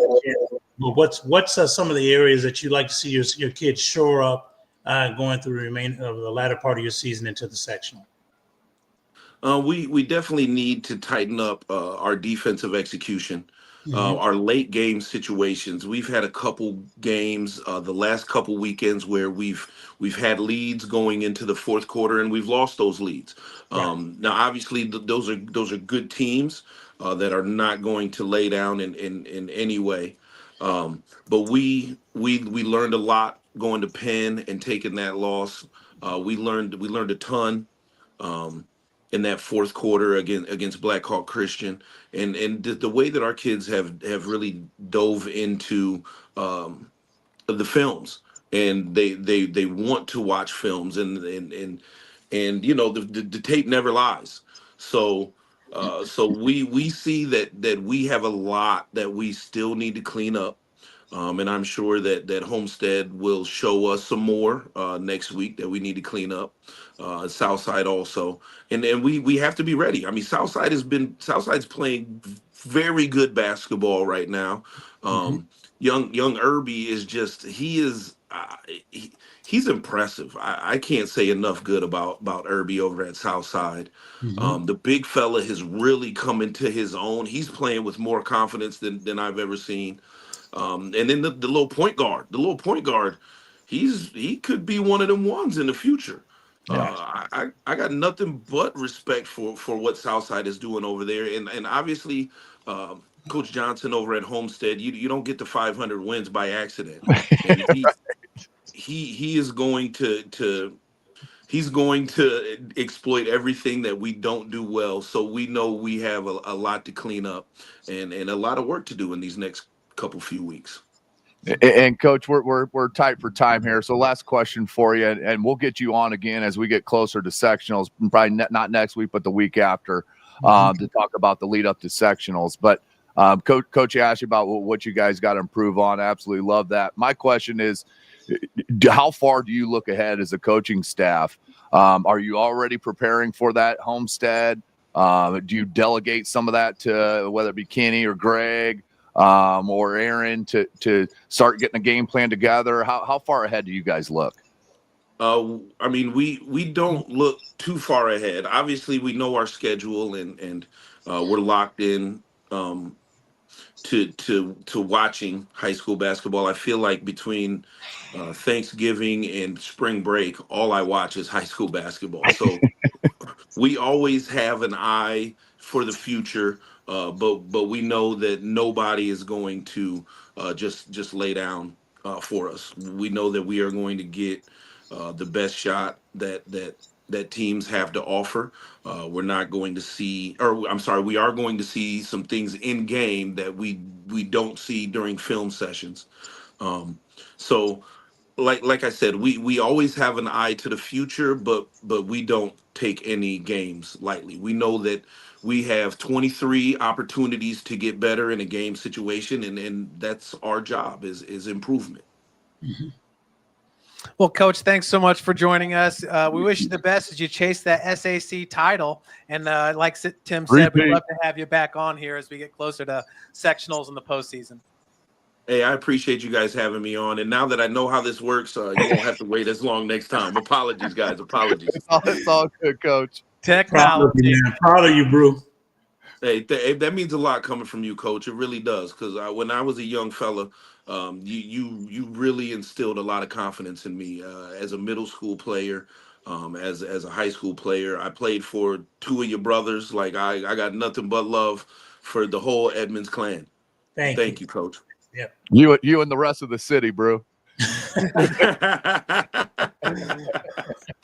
But what's some of the areas that you like to see your kids shore up going through the remainder of the latter part of your season into the sectional? We definitely need to tighten up our defensive execution, our late game situations. We've had a couple games the last couple weekends where we've had leads going into the fourth quarter and we've lost those leads. Now, obviously, those are good teams that are not going to lay down in any way. But we learned a lot going to Penn and taking that loss. We learned a ton. In that fourth quarter against Black Hawk Christian, and the way that our kids have really dove into the films, and they want to watch films, and you know the tape never lies. So we see that we have a lot that we still need to clean up. And I'm sure that Homestead will show us some more next week that we need to clean up. Southside also, and we have to be ready. I mean, Southside's playing very good basketball right now. Young Irby is just he's impressive. I can't say enough good about Irby over at Southside. The big fella has really come into his own. He's playing with more confidence than I've ever seen. And then the little point guard, he could be one of them ones in the future. I got nothing but respect for what Southside is doing over there, and obviously, Coach Johnson over at Homestead, you don't get to 500 wins by accident, and he is going to he's going to exploit everything that we don't do well. So we know we have a lot to clean up and a lot of work to do in these next few weeks. And Coach, we're tight for time here. So last question for you, and we'll get you on again as we get closer to sectionals, probably not next week, but the week after, to talk about the lead up to sectionals. But Coach asked you about what you guys got to improve on. Absolutely love that. My question is, how far do you look ahead as a coaching staff? Are you already preparing for that Homestead? Do you delegate some of that to whether it be Kenny or Greg? Or Aaron to start getting a game plan together? How far ahead do you guys look? I mean, we don't look too far ahead. Obviously, we know our schedule and we're locked in to watching high school basketball. I feel like between Thanksgiving and spring break, all I watch is high school basketball. So we always have an eye for the future. But we know that nobody is going to just lay down for us. We know that we are going to get the best shot that teams have to offer. We're not going to see, or I'm sorry, we are going to see some things in game that we don't see during film sessions. So like I said, we always have an eye to the future, but we don't take any games lightly. We know that we have 23 opportunities to get better in a game situation, and that's our job is improvement. Well, Coach, thanks so much for joining us. We wish you the best as you chase that SAC title. And like Tim said, we'd love to have you back on here as we get closer to sectionals in the postseason. Hey, I appreciate you guys having me on. And now that I know how this works, you won't have to wait as long next time. Apologies, guys. Apologies. It's all good, Coach. Technology. Proud of you, bro. Hey, that means a lot coming from you, Coach. It really does. Because when I was a young fella, you really instilled a lot of confidence in me as a middle school player, as a high school player. I played for two of your brothers. Like I got nothing but love for the whole Edmonds clan. Thank you, Coach. Yep. You and the rest of the city, bro.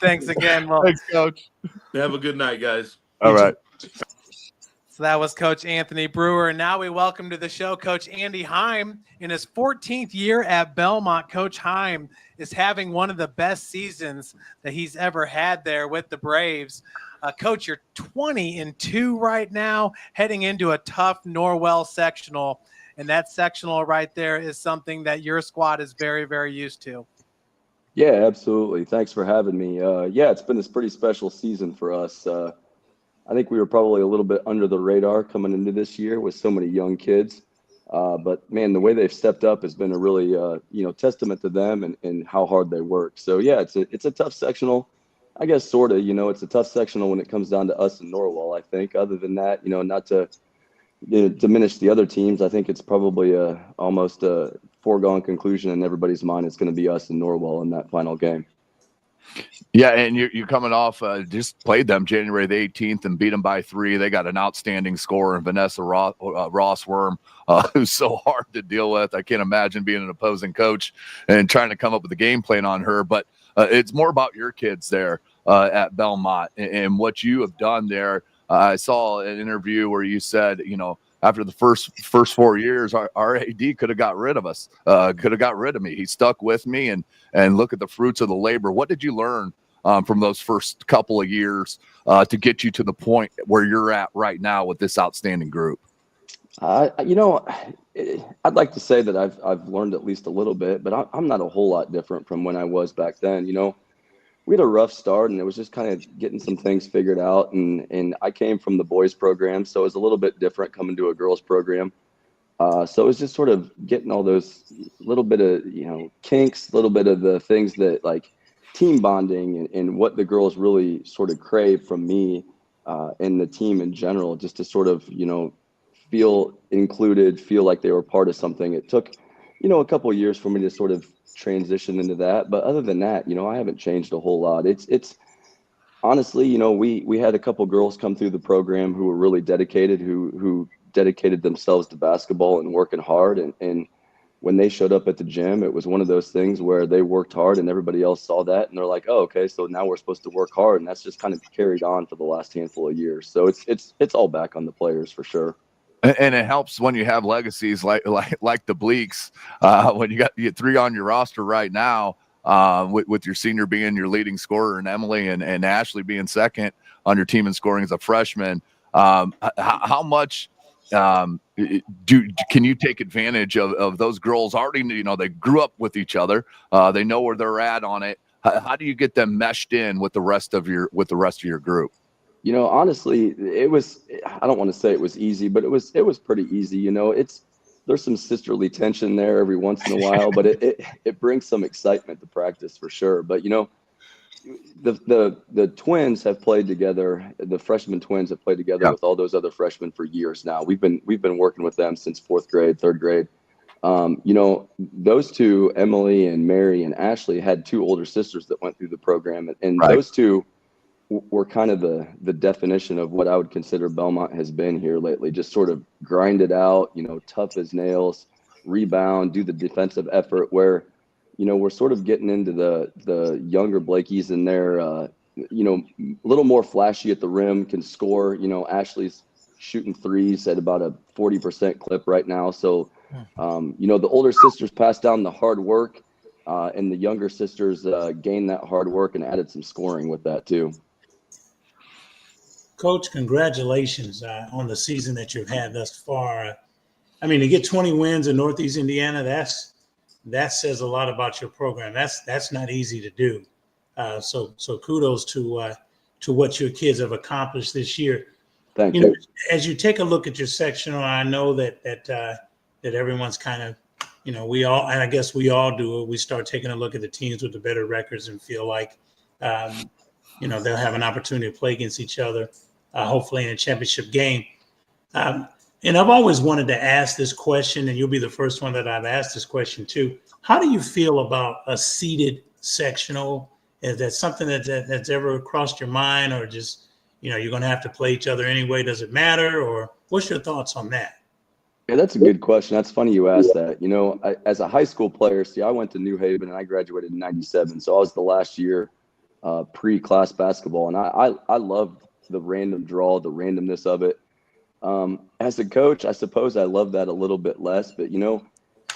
Thanks again. Well, Thanks, Coach. Have a good night, guys. All right. So that was Coach Anthony Brewer. And now we welcome to the show Coach Andy Heim. In his 14th year at Bellmont, Coach Heim is having one of the best seasons that he's ever had there with the Braves. Coach, you're 20-2 right now, heading into a tough Norwell Sectional. And that sectional right there is something that your squad is very, very used to. Yeah, absolutely. Thanks for having me. Yeah, it's been this pretty special season for us. I think we were probably a little bit under the radar coming into this year with so many young kids. But man, the way they've stepped up has been a really, testament to them and how hard they work. So yeah, it's a tough sectional, I guess, sort of. It's a tough sectional when it comes down to us and Norwell. I think. Other than that, not to diminish the other teams, I think it's probably almost a foregone conclusion in everybody's mind. It's going to be us and Norwell in that final game. Yeah, and you're coming off just played them January the 18th and beat them by 3. They got an outstanding scorer in Vanessa Rossworm, who's so hard to deal with. I can't imagine being an opposing coach and trying to come up with a game plan on her. But it's more about your kids there at Bellmont and what you have done there. I saw an interview where you said, after the first 4 years, our AD could have got rid of us, could have got rid of me. He stuck with me, and look at the fruits of the labor. What did you learn from those first couple of years to get you to the point where you're at right now with this outstanding group? I'd like to say that I've learned at least a little bit, but I'm not a whole lot different from when I was back then. We had a rough start, and it was just kind of getting some things figured out. And I came from the boys program, so it was a little bit different coming to a girls program. So it was just sort of getting all those little bit of, kinks, little bit of the things that like team bonding and what the girls really sort of crave from me and the team in general, just to sort of, feel included, feel like they were part of something. It took, a couple of years for me to sort of transition into that. But other than that, I haven't changed a whole lot. It's honestly, we had a couple girls come through the program who were really dedicated, who dedicated themselves to basketball and working hard. And when they showed up at the gym, it was one of those things where they worked hard and everybody else saw that. And they're like, oh, okay, so now we're supposed to work hard. And that's just kind of carried on for the last handful of years. So it's all back on the players for sure. And it helps when you have legacies like the Bleaks, when you got 3 on your roster right now, with your senior being your leading scorer and Emily and Ashley being second on your team in scoring as a freshman. How much can you take advantage of those girls already? They grew up with each other. They know where they're at on it. How do you get them meshed in with the rest of your group? Honestly, I don't want to say it was easy, but it was pretty easy. There's some sisterly tension there every once in a while, but it brings some excitement to practice for sure. But, the twins have played together. The freshman twins have played together with all those other freshmen for years now. We've been working with them since 4th grade, 3rd grade. Those two, Emily and Mary and Ashley, had 2 older sisters that went through the program, and those two were kind of the definition of what I would consider Bellmont has been here lately. Just sort of grind it out, tough as nails, rebound, do the defensive effort, where, we're sort of getting into the younger Blakeys, and they're, a little more flashy at the rim, can score. Ashley's shooting threes at about a 40% clip right now. So, the older sisters passed down the hard work, and the younger sisters gained that hard work and added some scoring with that too. Coach, congratulations on the season that you've had thus far. To get 20 wins in Northeast Indiana, that says a lot about your program. That's not easy to do. So kudos to what your kids have accomplished this year. Thank you. As you take a look at your sectional, I know that everyone's kind of, we all, and I guess we all do it. We start taking a look at the teams with the better records and feel like, they'll have an opportunity to play against each other, hopefully in a championship game. And I've always wanted to ask this question, and you'll be the first one that I've asked this question to. How do you feel about a seeded sectional? Is that something that's ever crossed your mind, or just, you're going to have to play each other anyway? Does it matter? Or what's your thoughts on that? Yeah, that's a good question. That's funny you asked that. As a high school player, I went to New Haven and I graduated in '97. So I was the last year pre-class basketball. And I loved the random draw, the randomness of it. As a coach, I suppose I love that a little bit less. But,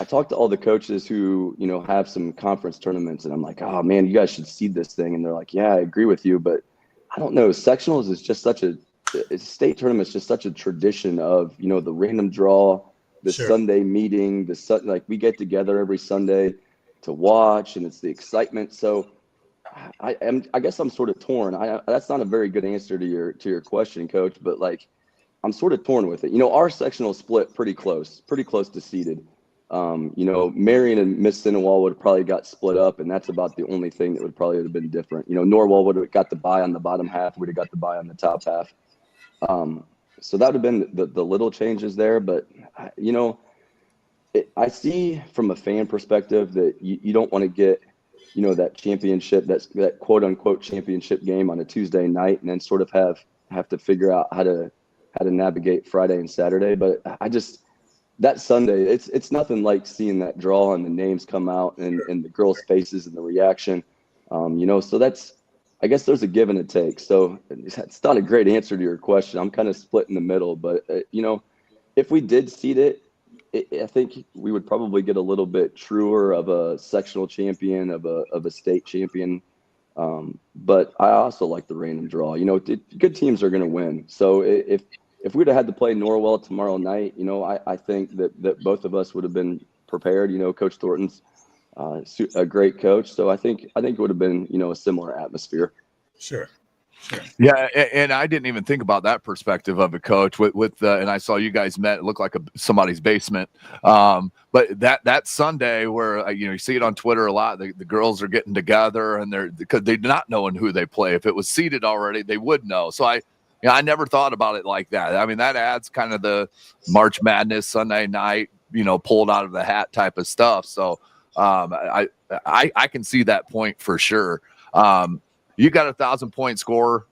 I talked to all the coaches who, have some conference tournaments, and I'm like, oh, man, you guys should seed this thing. And they're like, yeah, I agree with you. But I don't know. Sectionals is just state tournament's just such a tradition of, the random draw, the Sure. Sunday meeting, like we get together every Sunday. to watch, and it's the excitement. So I guess I'm sort of torn. That's not a very good answer to your question, Coach, but like I'm sort of torn with it. You know, our sectional split pretty close to seeded. You know, Marion and Miss Sinowal would have probably got split up, and that's about the only thing that would probably have been different. You know, Norwell would have got the bye on the bottom half, would have got the bye on the top half. So that would have been the little changes there. But, you know, I see from a fan perspective that you don't want to get, you know, that championship, that quote unquote championship game on a Tuesday night, and then sort of have to figure out how to navigate Friday and Saturday. But that Sunday, it's nothing like seeing that draw and the names come out and the girls' faces and the reaction. You know, so I guess there's a give and a take. So it's not a great answer to your question. I'm kind of split in the middle, but you know, if we did seed it, I think we would probably get a little bit truer of a sectional champion, of a state champion. But I also like the random draw. You know, good teams are going to win. So if we'd have had to play Norwell tomorrow night, you know, I think that both of us would have been prepared. You know, Coach Thornton's a great coach, so I think it would have been, you know, a similar atmosphere. Sure. Yeah, and I didn't even think about that perspective of it, Coach. And I saw you guys met. It looked like somebody's basement. But that Sunday, where you know you see it on Twitter a lot, the girls are getting together, and because they're not knowing who they play. If it was seeded already, they would know. So I never thought about it like that. I mean, that adds kind of the March Madness Sunday night, you know, pulled out of the hat type of stuff. So I can see that point for sure. You got 1,000-point scorer.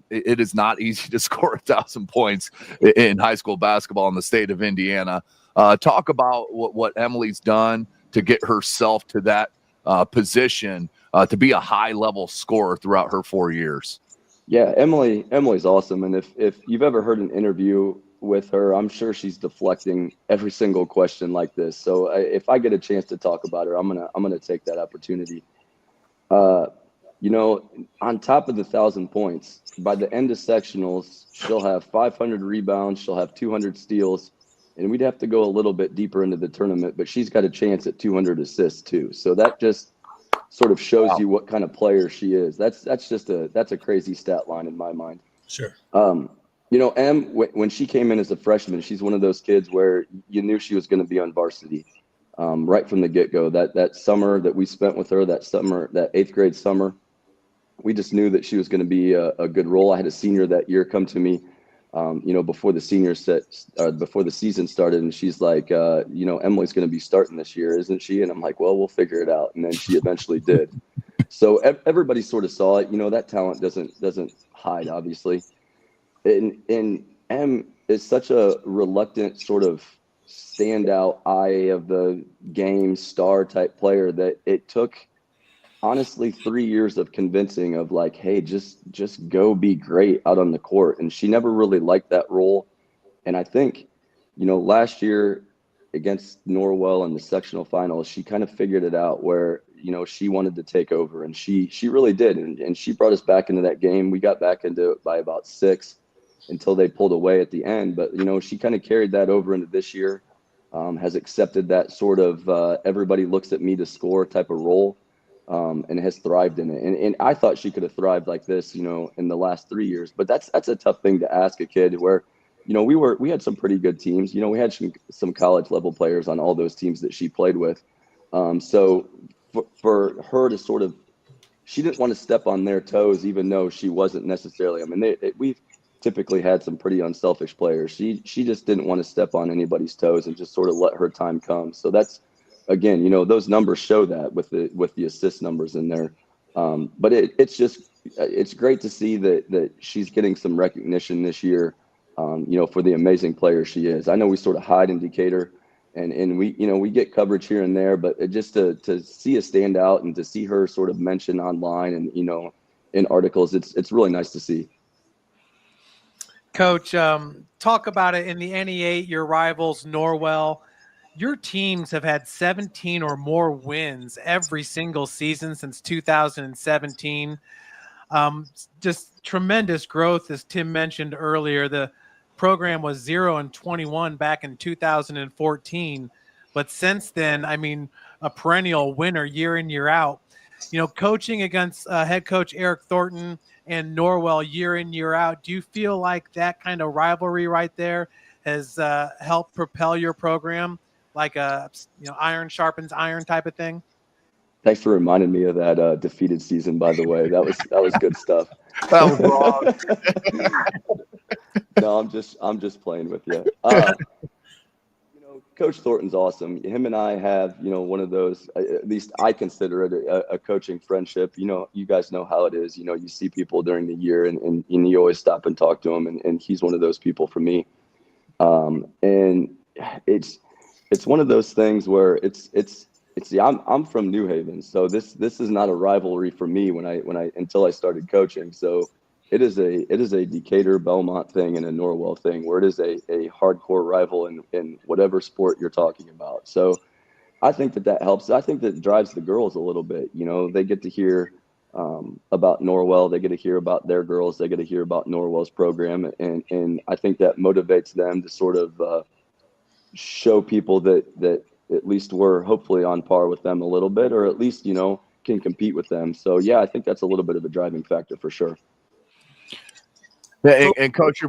It is not easy to score 1,000 points in high school basketball in the state of Indiana. Talk about what Emily's done to get herself to that position to be a high-level scorer throughout her 4 years. Yeah, Emily's awesome, and if you've ever heard an interview with her, I'm sure she's deflecting every single question like this. So if I get a chance to talk about her, I'm gonna take that opportunity. You know, on top of the 1,000 points, by the end of sectionals, she'll have 500 rebounds, she'll have 200 steals, and we'd have to go a little bit deeper into the tournament, but she's got a chance at 200 assists too. So that just sort of shows you what kind of player she is. That's a crazy stat line in my mind. Sure. You know, when she came in as a freshman, she's one of those kids where you knew she was going to be on varsity right from the get-go. That summer that we spent with her, that 8th grade summer, we just knew that she was going to be a good role. I had a senior that year come to me, you know, before the season started, and she's like, you know, Emily's going to be starting this year, isn't she? And I'm like, well, we'll figure it out. And then she eventually did. So everybody sort of saw it. You know, that talent doesn't hide, obviously. And Em is such a reluctant sort of standout eye of the game star type player that it took honestly 3 years of convincing of like, hey, just go be great out on the court. And she never really liked that role. And I think, you know, last year against Norwell in the sectional finals, she kind of figured it out where, you know, she wanted to take over, and she really did. And she brought us back into that game. We got back into it by about 6 until they pulled away at the end. But, you know, she kind of carried that over into this year, has accepted that sort of everybody looks at me to score type of role. And has thrived in it. And I thought she could have thrived like this, you know, in the last 3 years. But that's a tough thing to ask a kid where, you know, we had some pretty good teams. You know, we had some college level players on all those teams that she played with. So for her to sort of, she didn't want to step on their toes, even though she wasn't necessarily. I mean, we've typically had some pretty unselfish players. She just didn't want to step on anybody's toes and just sort of let her time come. So that's, again, you know, those numbers show that with the assist numbers in there. But it's great to see that she's getting some recognition this year, you know, for the amazing player she is. I know we sort of hide in Decatur, and we, you know, we get coverage here and there, but just to see a standout and to see her sort of mentioned online and, you know, in articles, it's really nice to see. Coach, talk about it in the NE8, your rivals, Norwell. Your teams have had 17 or more wins every single season since 2017. Just tremendous growth, as Tim mentioned earlier. The program was 0-21 back in 2014. But since then, I mean, a perennial winner year in, year out. Coaching against head coach Eric Thornton and Norwell year in, year out, do you feel like that kind of rivalry right there has helped propel your program, like iron sharpens iron type of thing? Thanks for reminding me of that defeated season, by the way. That was good stuff. That was wrong. No, I'm just playing with you. Coach Thornton's awesome. Him and I have, one of those, at least I consider it a coaching friendship. You guys know how it is. You see people during the year and you always stop and talk to him. And he's one of those people for me. And it's one of those things where I'm from New Haven. So this is not a rivalry for me until I started coaching. So it is a Decatur Bellmont thing and a Norwell thing where it is a hardcore rival in whatever sport you're talking about. So I think that helps. I think that drives the girls a little bit. They get to hear about Norwell. They get to hear about their girls. They get to hear about Norwell's program. And I think that motivates them to sort of show people that at least we're hopefully on par with them a little bit, or at least, can compete with them. So, yeah, I think that's a little bit of a driving factor for sure. Yeah, and Coach,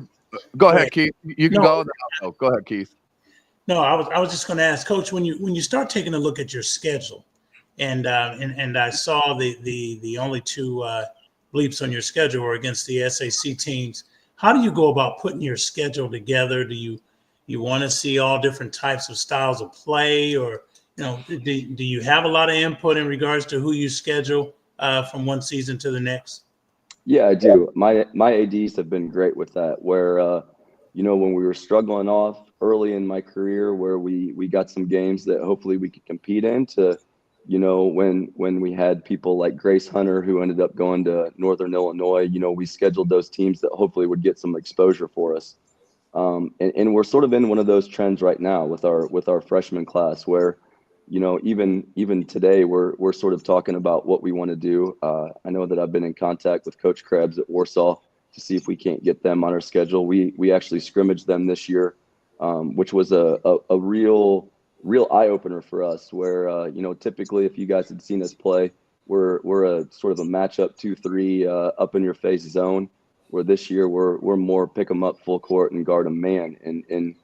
go ahead, Keith. You can go. No, go ahead, Keith. No, I was just going to ask, Coach, when you start taking a look at your schedule, and I saw the only two bleeps on your schedule were against the SAC teams. How do you go about putting your schedule together? Do you want to see all different types of styles of play, or do you have a lot of input in regards to who you schedule from one season to the next? Yeah, I do. My ADs have been great with that, where, when we were struggling off early in my career, where we got some games that hopefully we could compete in, to, when we had people like Grace Hunter, who ended up going to Northern Illinois, we scheduled those teams that hopefully would get some exposure for us. And we're sort of in one of those trends right now with our freshman class, where, even today we're sort of talking about what we want to do. I know that I've been in contact with Coach Krebs at Warsaw to see if we can't get them on our schedule. We actually scrimmaged them this year, which was a real eye opener for us. Where typically, if you guys had seen us play, we're a sort of a matchup 2-3 up in your face zone. Where this year we're more pick them up full court and guard them man. And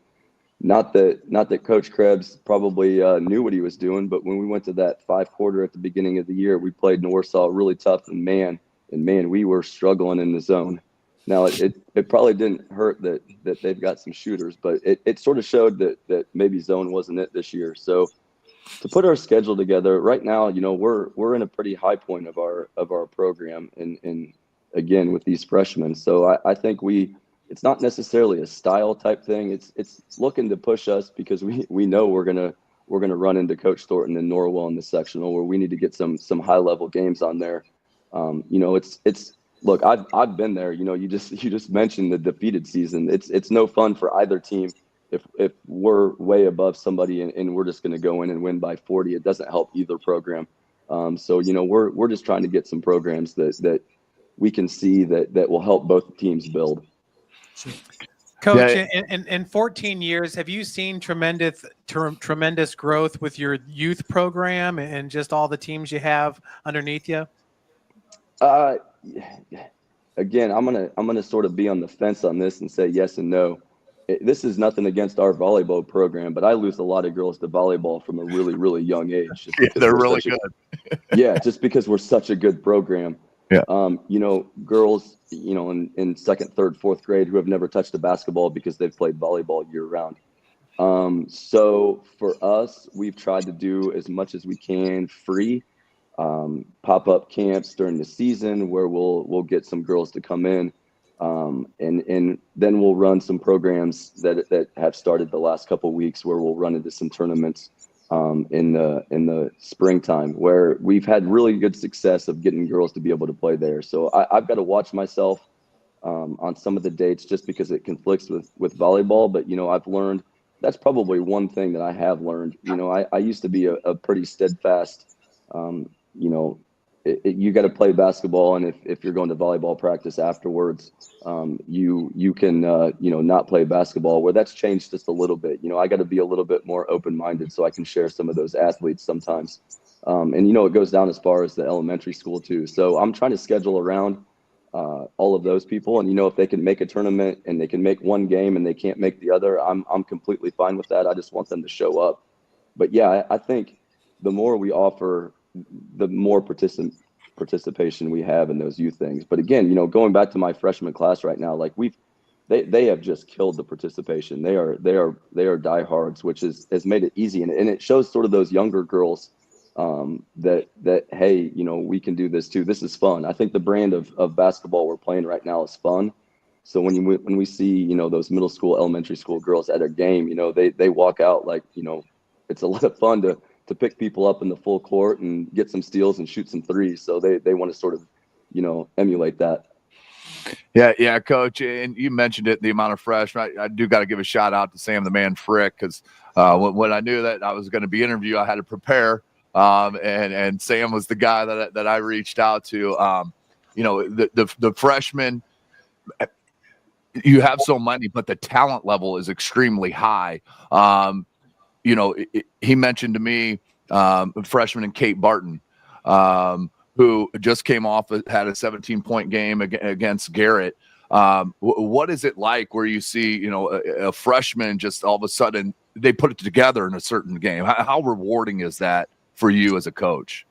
not that Coach Krebs probably knew what he was doing, but when we went to that 5-quarter at the beginning of the year, we played Warsaw really tough and man, we were struggling in the zone. Now it probably didn't hurt that they've got some shooters, but it sort of showed that maybe zone wasn't it this year. So to put our schedule together right now, we're in a pretty high point of our program and again with these freshmen. So I think it's not necessarily a style type thing. It's looking to push us because we know we're gonna run into Coach Thornton and Norwell in the sectional, where we need to get some high level games on there. It's look, I've been there. You just mentioned the defeated season. It's no fun for either team if we're way above somebody and we're just gonna go in and win by 40. It doesn't help either program. So we're just trying to get some programs that we can see that will help both teams build. Coach, in 14 years, have you seen tremendous growth with your youth program and just all the teams you have underneath you? Again, I'm gonna sort of be on the fence on this and say yes and no. This is nothing against our volleyball program, but I lose a lot of girls to volleyball from a really, really young age. They're really good. Yeah, just because we're such a good program. Yeah. Girls, in second, third, fourth grade who have never touched a basketball because they've played volleyball year round. So for us, we've tried to do as much as we can free pop-up camps during the season where we'll get some girls to come in. And then we'll run some programs that have started the last couple of weeks where we'll run into some tournaments in the springtime, where we've had really good success of getting girls to be able to play there. So I've got to watch myself on some of the dates just because it conflicts with volleyball. But, I've learned that's probably one thing that I have learned. I used to be a pretty steadfast, you got to play basketball, and if you're going to volleyball practice afterwards, you can not play basketball. Where that's changed just a little bit. I got to be a little bit more open-minded so I can share some of those athletes sometimes. And it goes down as far as the elementary school too. So I'm trying to schedule around all of those people, and if they can make a tournament and they can make one game and they can't make the other, I'm completely fine with that. I just want them to show up. But yeah, I think the more we offer, the more participation we have in those youth things. But again, going back to my freshman class right now, like they have just killed the participation. They are diehards, which has made it easy, and it shows sort of those younger girls that hey, we can do this too. This is fun. I think the brand of basketball we're playing right now is fun. So when we see those middle school, elementary school girls at a game, they walk out like it's a lot of fun to pick people up in the full court and get some steals and shoot some threes. So they want to sort of emulate that. Yeah, Coach. And you mentioned it, the amount of freshmen. I do got to give a shout out to Sam the Man Frick, because when I knew that I was going to be interviewed, I had to prepare. And Sam was the guy that I reached out to. The freshmen, you have so many, but the talent level is extremely high. He mentioned to me freshman and Kate Barton, who just came off, had a 17-point game against Garrett. What is it like where you see, a freshman just all of a sudden they put it together in a certain game? How rewarding is that for you as a coach?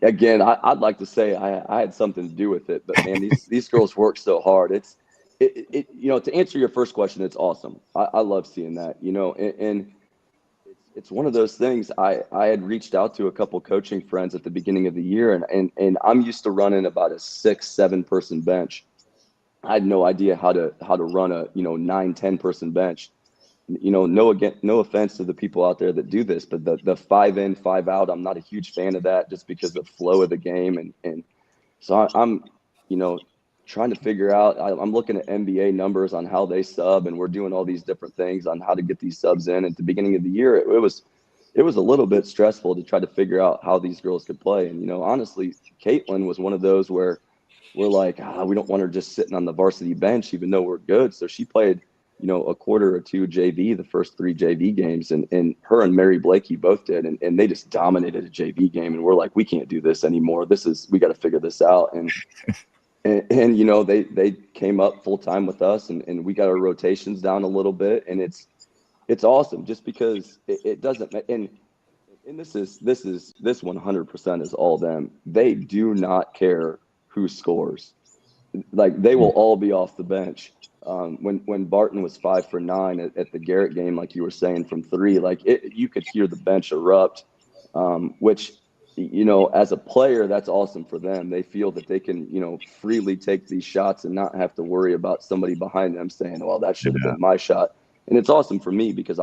Again, I'd like to say I had something to do with it, but man, these girls work so hard. To answer your first question, it's awesome. I love seeing that, and it's one of those things. I had reached out to a couple coaching friends at the beginning of the year, and I'm used to running about a 6-7 person bench. I had no idea how to run a 9-10 person bench. No offense to the people out there that do this, but the 5 in, 5 out, I'm not a huge fan of that, just because of the flow of the game, and so I'm trying to figure out. I'm looking at NBA numbers on how they sub, and we're doing all these different things on how to get these subs in. At the beginning of the year, it was a little bit stressful to try to figure out how these girls could play. And honestly, Caitlin was one of those where we're like, we don't want her just sitting on the varsity bench, even though we're good. So she played, a quarter or two JV, the first 3 JV games, and her and Mary Blakey both did, and they just dominated a JV game. And we're like, we can't do this anymore. We got to figure this out. And they came up full time with us, and we got our rotations down a little bit, and it's awesome just because it doesn't. And this 100% is all them. They do not care who scores. Like, they will all be off the bench. When Barton was 5 for 9 at the Garrett game, like you were saying, from 3, you could hear the bench erupt, which, as a player, that's awesome for them. They feel that they can, freely take these shots and not have to worry about somebody behind them saying, well, that should have been my shot. And it's awesome for me because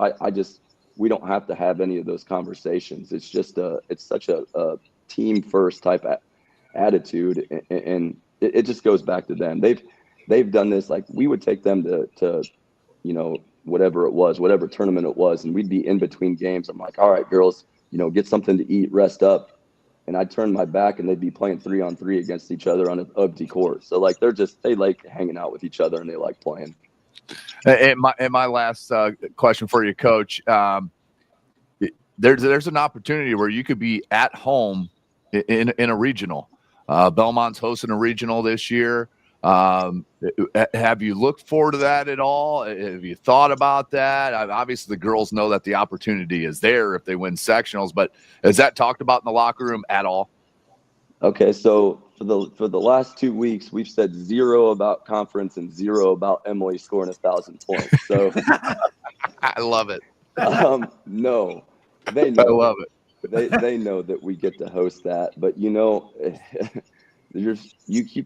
we don't have to have any of those conversations. It's just it's such a team first type attitude. And it just goes back to them. They've done this. Like, we would take them to whatever it was, whatever tournament it was, and we'd be in between games. I'm like, all right, girls, get something to eat, rest up. And I'd turn my back and they'd be playing 3-on-3 against each other on an empty court. So they like hanging out with each other and they like playing. And my last question for you, Coach, there's an opportunity where you could be at home in a regional. Bellmont's hosting a regional this year. Have you looked forward to that at all? Have you thought about that? Obviously, the girls know that the opportunity is there if they win sectionals, but is that talked about in the locker room at all? Okay, so for the last 2 weeks, we've said 0 about conference and 0 about Emily scoring 1,000 points. So I love it. No, they know. I love it. They know that we get to host that, but you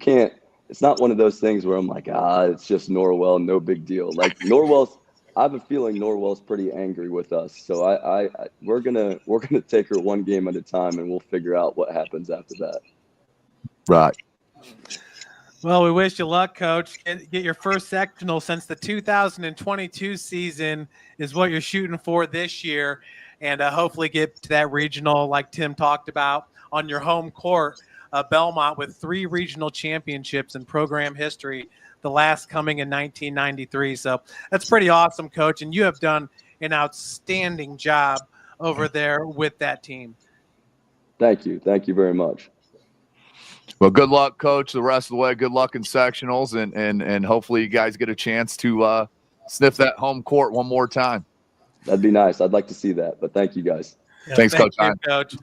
can't. It's not one of those things where I'm like, it's just Norwell, no big deal. Like, I have a feeling Norwell's pretty angry with us. So we're gonna take her one game at a time, and we'll figure out what happens after that. Right. Well, we wish you luck, Coach. Get your first sectional since the 2022 season is what you're shooting for this year, and hopefully get to that regional like Tim talked about. on your home court, Bellmont, with 3 regional championships in program history, the last coming in 1993. So that's pretty awesome, Coach. And you have done an outstanding job over there with that team. Thank you. Thank you very much. Well, good luck, Coach, the rest of the way. Good luck in sectionals, and hopefully you guys get a chance to sniff that home court one more time. That'd be nice. I'd like to see that, but thank you guys. Yeah, Thanks, Thank Coach. you, Coach.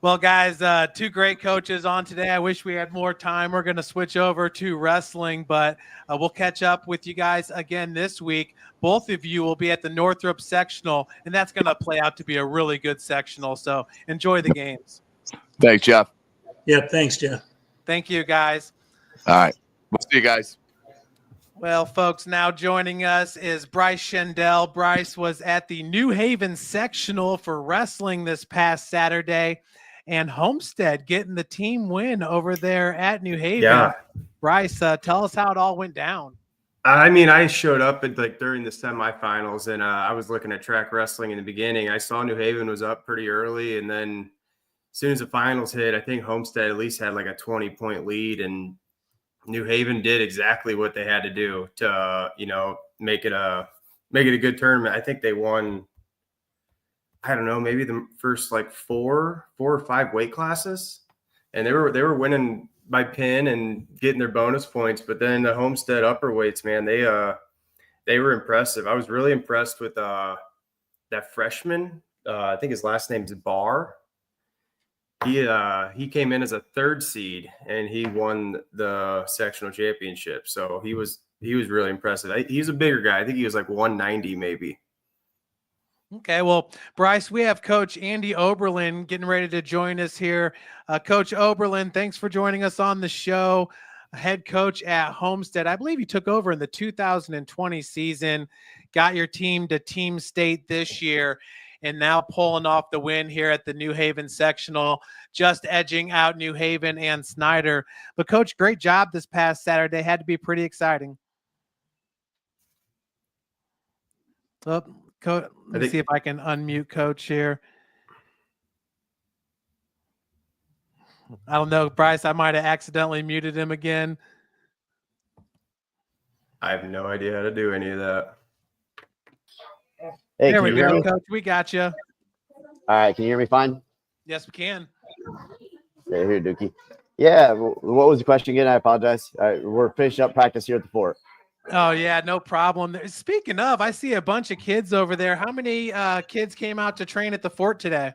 Well, guys, 2 great coaches on today. I wish we had more time. We're going to switch over to wrestling, but we'll catch up with you guys again this week. Both of you will be at the Northrop Sectional, and that's going to play out to be a really good sectional. So enjoy the games. Thanks, Jeff. Yeah, thanks, Jeff. Thank you, guys. All right. We'll see you guys. Well, folks, now joining us is Bryce Schendel. Bryce was at the New Haven Sectional for wrestling this past Saturday, and Homestead getting the team win over there at New Haven. Yeah. Bryce, tell us how it all went down. I mean, I showed up at during the semifinals, and I was looking at track wrestling in the beginning. I saw New Haven was up pretty early, and then as soon as the finals hit, I think Homestead at least had like a 20-point lead, and New Haven did exactly what they had to do to, make it a good tournament. I think they won, I don't know, maybe the first like four or five weight classes, and they were winning by pin and getting their bonus points. But then the Homestead upper weights, man, they were impressive. I was really impressed with that freshman. I think his last name's Barr. He came in as a 3rd seed and he won the sectional championship. So he was really impressive. He's a bigger guy. I think he was like 190 maybe. Okay, well, Bryce, we have Coach Andy Oberlin getting ready to join us here. Coach Oberlin, thanks for joining us on the show. Head coach at Homestead. I believe you took over in the 2020 season, got your team to team state this year, and now pulling off the win here at the New Haven Sectional, just edging out New Haven and Snyder. But, Coach, great job this past Saturday. Had to be pretty exciting. Oh, Let me see if I can unmute Coach here. I don't know, Bryce, I might have accidentally muted him again. I have no idea how to do any of that. Hey, there we can you hear go, me? Coach. We got you. All right, can you hear me fine? Yes, we can. Yeah, here, Dookie. Yeah, what was the question again? I apologize. We're finishing up practice here at the fort. Oh, yeah, no problem. Speaking of, I see a bunch of kids over there. How many kids came out to train at the fort today?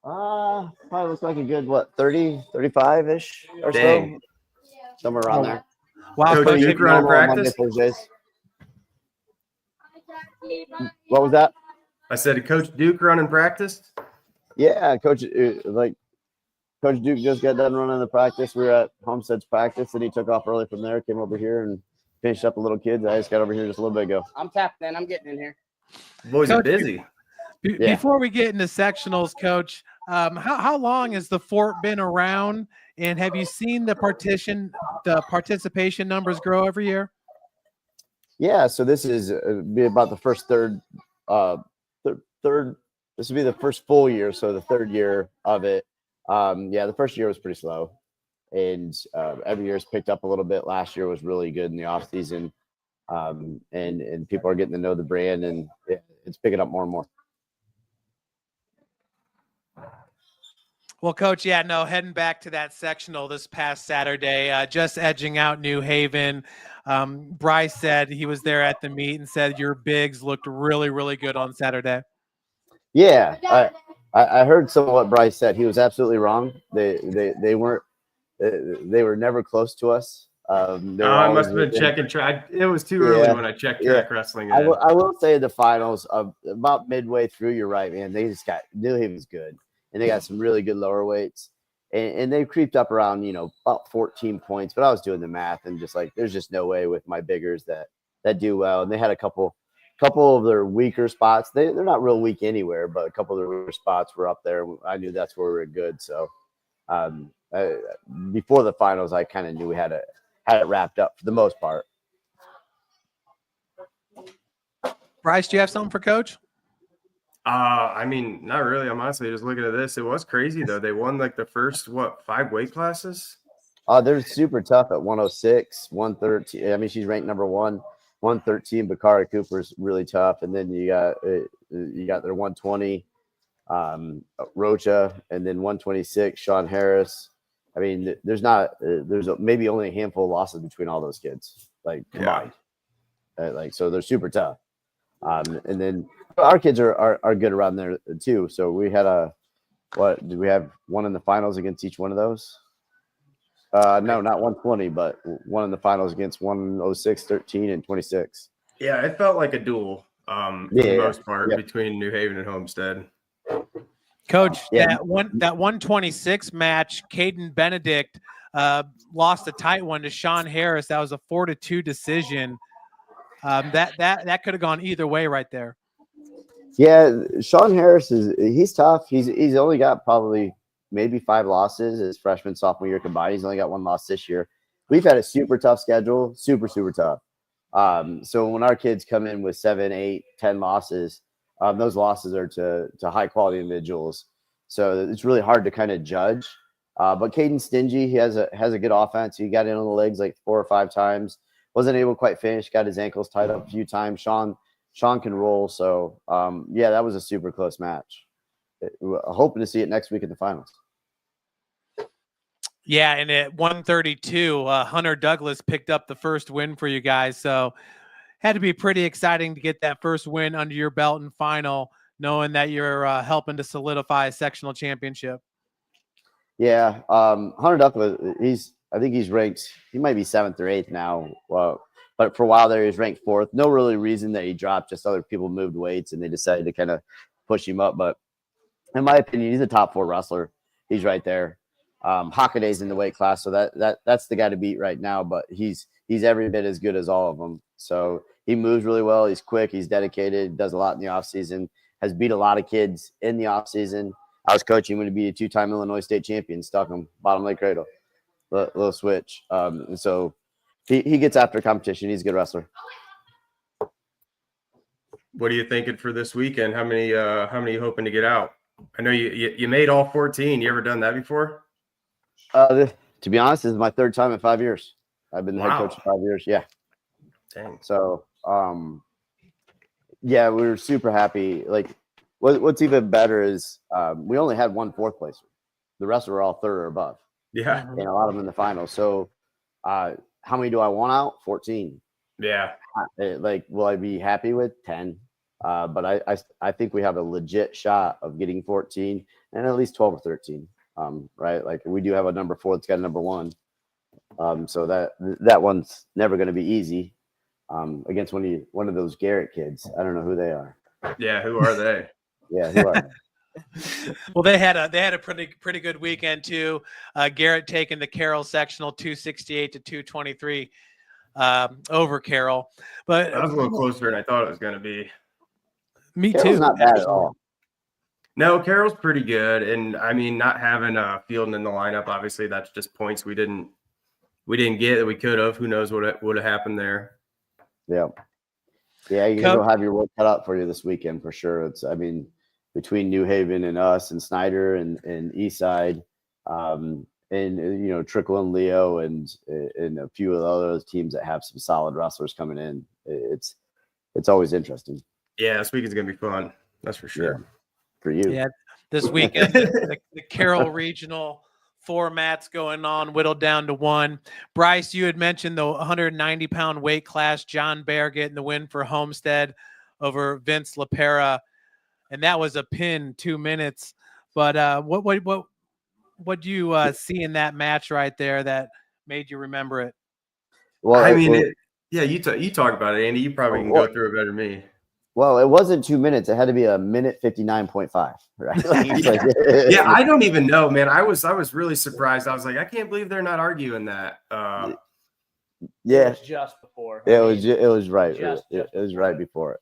Probably looks like a good, 30, 35-ish or Dang. so. Somewhere around there. Wow, Coach, Coach, you run practice? Monday, Thursdays. What was that? I said, Coach Duke running practice? Yeah, Coach Duke just got done running the practice. We were at Homestead's practice, and he took off early from there, came over here, and finished up the little kids. I just got over here just a little bit ago. I'm tapped in. I'm getting in here. Boys are Coach, busy. Yeah. Before we get into sectionals, Coach, how long has the fort been around, and have you seen the participation numbers grow every year? Yeah, so this is be about the first third. This would be the first full year, so the 3rd year of it. The first year was pretty slow, and every year's picked up a little bit. Last year was really good in the off season, and people are getting to know the brand, and it's picking up more and more. Well, Coach, heading back to that sectional this past Saturday, just edging out New Haven. Bryce said he was there at the meet and said your bigs looked really, really good on Saturday. Yeah, I heard some of what Bryce said. He was absolutely wrong. They weren't. They were never close to us. I must have been checking track. It was too early when I checked track wrestling. I will say the finals of about midway through. You're right, man. They just got New Haven's good, and they got some really good lower weights, and they creeped up around about 14 points. But I was doing the math and just like, there's just no way with my biggers that do well. And they had a couple of their weaker spots. They're not real weak anywhere, but a couple of their weaker spots were up there. I knew that's where we were good. So before the finals, I kind of knew we had it wrapped up for the most part. Bryce, do you have something for Coach? I mean, not really. I'm honestly just looking at this. It was crazy though. They won like the first 5 weight classes. They're super tough at 106, 113. I mean, she's ranked number 1, 113. Bakara Cooper's really tough, and then you got their 120, Rocha, and then 126, Sean Harris. I mean, there's maybe only a handful of losses between all those kids, like combined. So they're super tough. And then our kids are good around there too. So we had did we have one in the finals against each one of those? No, not 120, but one in the finals against 106, 13, and 26. Yeah, it felt like a duel for the most part between New Haven and Homestead. Coach, that 126 match, Caden Benedict lost a tight one to Sean Harris. That was a 4-2 decision. That could have gone either way right there. Yeah, Sean Harris he's tough. He's only got probably maybe 5 losses his freshman, sophomore year combined. He's only got 1 loss this year. We've had a super tough schedule, super, super tough. So when our kids come in with 7, 8, 10 losses, those losses are to high quality individuals. So it's really hard to kind of judge. But Caden's stingy. He has a good offense. He got in on the legs like 4 or 5 times. Wasn't able to quite finish. Got his ankles tied up a few times. Sean can roll. So that was a super close match. Hoping to see it next week in the finals. Yeah, and at 132, Hunter Douglas picked up the first win for you guys. So had to be pretty exciting to get that first win under your belt in final, knowing that you're helping to solidify a sectional championship. Yeah, Hunter Douglas, I think he's ranked, he might be 7th or 8th now. But for a while there, he was ranked 4th. No really reason that he dropped, just other people moved weights and they decided to kind of push him up. But in my opinion, he's a top 4 wrestler. He's right there. Hockaday's in the weight class, so that's the guy to beat right now. But he's every bit as good as all of them. So he moves really well. He's quick. He's dedicated. Does a lot in the off season. Has beat a lot of kids in the off season. I was coaching when he beat a 2-time Illinois State champion, stuck him bottom leg cradle, little switch. And so he gets after competition. He's a good wrestler. What are you thinking for this weekend? How many are you hoping to get out? I know you made all 14. You ever done that before? To be honest, this is my 3rd time in 5 years. I've been the head coach for 5 years. Yeah. Dang. So, we were super happy. Like, what's even better is we only had 1 4th placer. The rest were all 3rd or above. Yeah. And a lot of them in the finals. So, how many do I want out? 14. Yeah. Will I be happy with 10? But I think we have a legit shot of getting 14 and at least 12 or 13. Right? Like we do have a number 4 that's got a number 1. So that one's never going to be easy against one of those Garrett kids. I don't know who they are. Yeah, who are they? Yeah, who are they? Well, they had a pretty good weekend too. Garrett taking the Carroll sectional 268 to 223 over Carroll, but that was a little closer than I thought it was going to be. Me Carroll's too. Not bad at all. No, Carroll's pretty good, and I mean, not having Fielden in the lineup, obviously, that's just points we didn't get that we could have. Who knows what would have happened there? Yeah, you guys will have your work cut out for you this weekend for sure. Between New Haven and us and Snyder and Eastside, and Trickle and Leo and a few of the other teams that have some solid wrestlers coming in. It's always interesting. Yeah, this weekend's gonna be fun. That's for sure. Yeah. For you. Yeah, this weekend the Carroll Regional formats going on, whittled down to 1. Bryce, you had mentioned the 190-pound weight class. John Bear getting the win for Homestead over Vince LaPera, and that was a pin, 2 minutes. But what do you see in that match right there that made you remember it? Well, I mean, you talk about it, Andy. You probably can go through it better than me. Well, it wasn't 2 minutes. It had to be a minute 59.5, right? Yeah, I don't even know, man. I was really surprised. I was like, I can't believe they're not arguing that. Yeah, it was just before. It was right. It was right before it.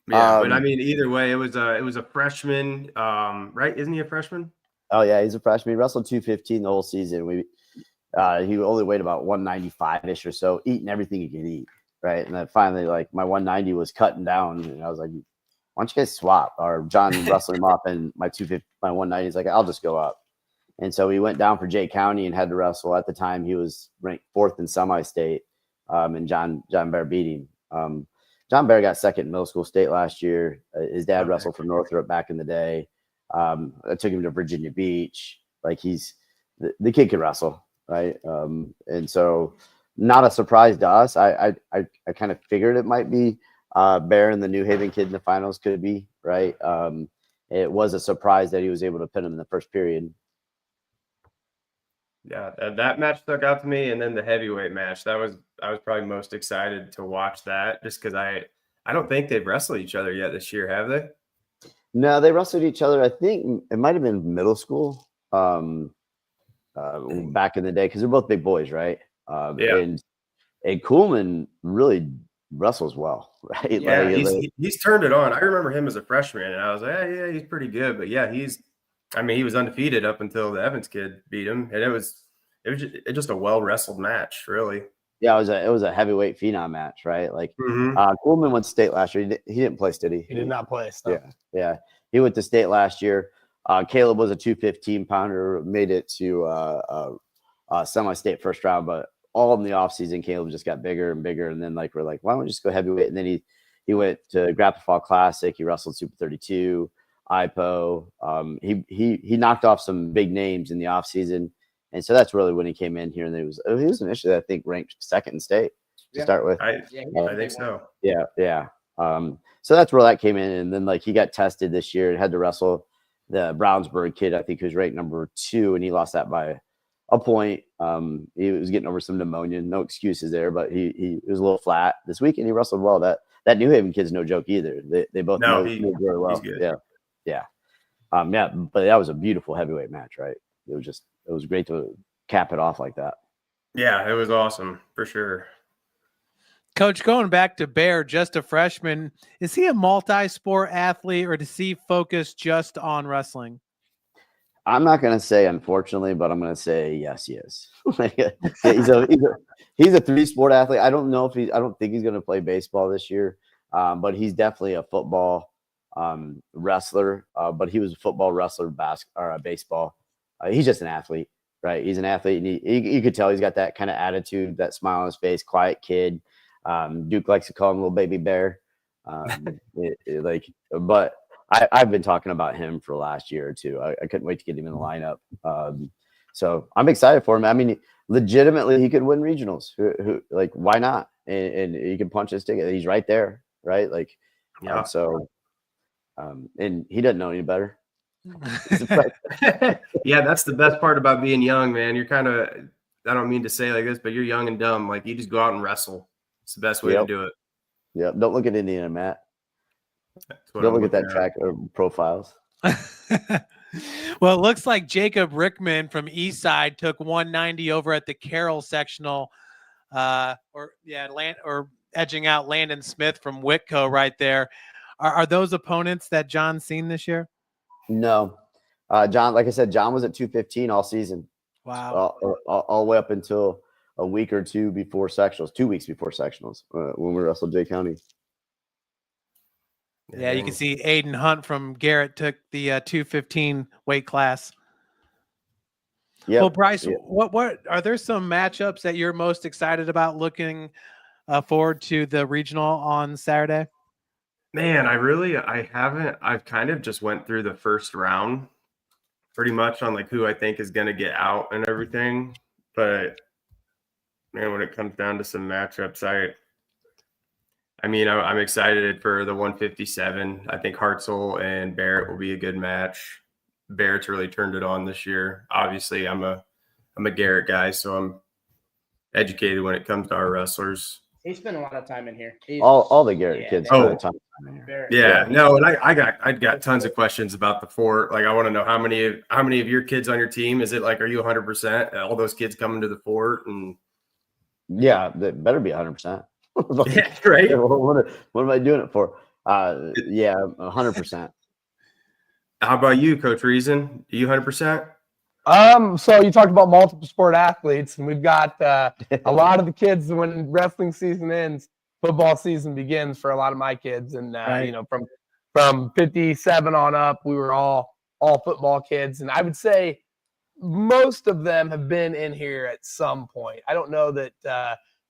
Yeah, but I mean, either way, it was a freshman, right? Isn't he a freshman? Oh yeah, he's a freshman. He wrestled 215 the whole season. He only weighed about 195-ish or so, eating everything he could eat. Right. And then finally, like, my 190 was cutting down. And I was like, why don't you guys swap? Or John wrestled him up, and my 190. He's like, I'll just go up. And so we went down for Jay County and had to wrestle. At the time, he was ranked 4th in semi-state, and John Bear beat him. John Bear got 2nd in middle school state last year. His dad wrestled for Northrop back in the day. I took him to Virginia Beach. Like the kid could wrestle, right? And so not a surprise to us. I kind of figured it might be Bear and the New Haven kid in the finals could be, right? It was a surprise that he was able to pin him in the first period. Yeah, that match stuck out to me, and then the heavyweight match. I was probably most excited to watch that, just because I don't think they've wrestled each other yet this year, have they? No, they wrestled each other. I think it might have been middle school, back in the day, because they're both big boys, right? Yeah. And Kuhlman really wrestles well, right? Yeah, like, he's turned it on. I remember him as a freshman, and I was like, yeah, he's pretty good. But yeah, he was undefeated up until the Evans kid beat him, and it was just a well wrestled match, really. Yeah, it was a heavyweight phenom match, right? Like Kuhlman went to state last year. He didn't play, did he? He did not play. So. Yeah, he went to state last year. Caleb was a 215 pounder, made it to semi-state first round, but all in the offseason, Caleb just got bigger and bigger. And then we're like, why don't we just go heavyweight? And then he went to Grapple Fall Classic. He wrestled Super 32, IPO. He knocked off some big names in the offseason. And so that's really when he came in here. And he was initially, I think, ranked 2nd in state to start with. I think so. Yeah. So that's where that came in. And then he got tested this year and had to wrestle the Brownsburg kid, I think, who's ranked number 2, and he lost that by a point. He was getting over some pneumonia. No excuses there, but he was a little flat this week, and he wrestled well. That New Haven kid's no joke either. They both know very well. Yeah. But that was a beautiful heavyweight match, right? It was great to cap it off like that. Yeah, it was awesome for sure. Coach, going back to Bear, just a freshman, is he a multi-sport athlete, or does he focus just on wrestling? I'm not going to say unfortunately, but I'm going to say yes, he is. He's a 3-sport athlete. I don't think he's going to play baseball this year, but he's definitely a football wrestler. But he was a football wrestler, baseball. He's just an athlete, right? He's an athlete, and you could tell he's got that kind of attitude, that smile on his face, quiet kid. Duke likes to call him Little Baby Bear. But I've been talking about him for the last year or two. I couldn't wait to get him in the lineup. So I'm excited for him. I mean, legitimately, he could win regionals. Why not? And he can punch his ticket. He's right there, right? And he doesn't know any better. Yeah, that's the best part about being young, man. You're kind of, I don't mean to say like this, but you're young and dumb. You just go out and wrestle. It's the best way to do it. Yeah. Don't look at Indiana, Matt. Don't look at that track profiles. Well, it looks like Jacob Rickman from Eastside took 190 over at the Carroll sectional, or edging out Landon Smith from Whitco right there. Are those opponents that John's seen this year? No. John, like I said, John was at 215 all season. Wow. All the way up until a week or 2 before sectionals, 2 weeks before sectionals, when we wrestled Jay County. Yeah, you can see Aiden Hunt from Garrett took the 215 weight class. Yeah. Well, Bryce, what are there some matchups that you're most excited about looking forward to the regional on Saturday? Man, I haven't. I've kind of just went through the first round pretty much on who I think is going to get out and everything. But man, when it comes down to some matchups, I'm excited for the 157. I think Hartzell and Barrett will be a good match. Barrett's really turned it on this year. Obviously, I'm a Garrett guy, so I'm educated when it comes to our wrestlers. He spent a lot of time in here. All the Garrett kids spent a ton of time in here. Yeah, no, and I got tons of questions about the fort. I want to know how many of your kids on your team is it? Are you 100%? All those kids coming to the fort, and yeah, that better be 100%. Yeah, right. What am I doing it for? 100%. How about you, Coach Riesen? Are you 100%? So you talked about multiple sport athletes, and we've got a lot of the kids when wrestling season ends, football season begins for a lot of my kids, and right. From from 57 on up, we were all football kids. And I would say most of them have been in here at some point. I don't know that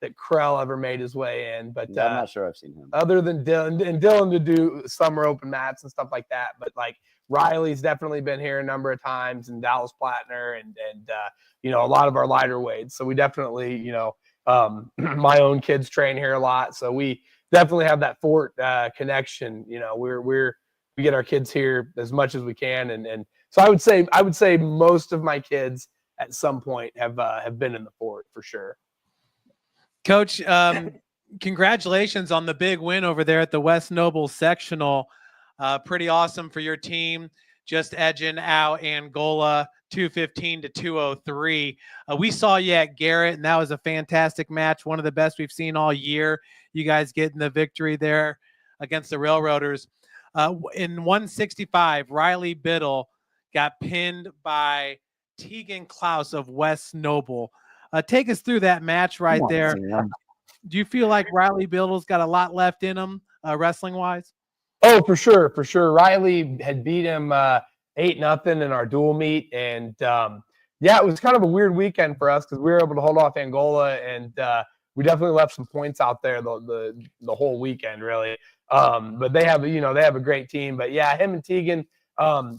that Krell ever made his way in, but Yeah, I'm not sure I've seen him. other than Dylan, and Dylan to do summer open mats and stuff like that. But like Riley's definitely been here a number of times, and Dallas Plattner, and you know, a lot of our lighter weights. So we definitely, you know, my own kids train here a lot, so we definitely have that Fort connection. You know, we get our kids here as much as we can, and so I would say most of my kids at some point have been in the Fort for sure. Coach, congratulations on the big win over there at the West Noble Sectional. Pretty awesome for your team, just edging out Angola 215 to 203. We saw you at Garrett, and that was a fantastic match, one of the best we've seen all year. You guys getting the victory there against the Railroaders. In 165, Riley Biddle got pinned by Tegan Klaus of West Noble. Take us through that match right there. Do you feel like Riley Biddle's got a lot left in him, wrestling-wise? Oh, for sure, for sure. Riley had beat him 8-0 in our dual meet, and yeah, it was kind of a weird weekend for us because we were able to hold off Angola, and we definitely left some points out there the whole weekend, really. But they have a great team. But yeah, him and Tegan.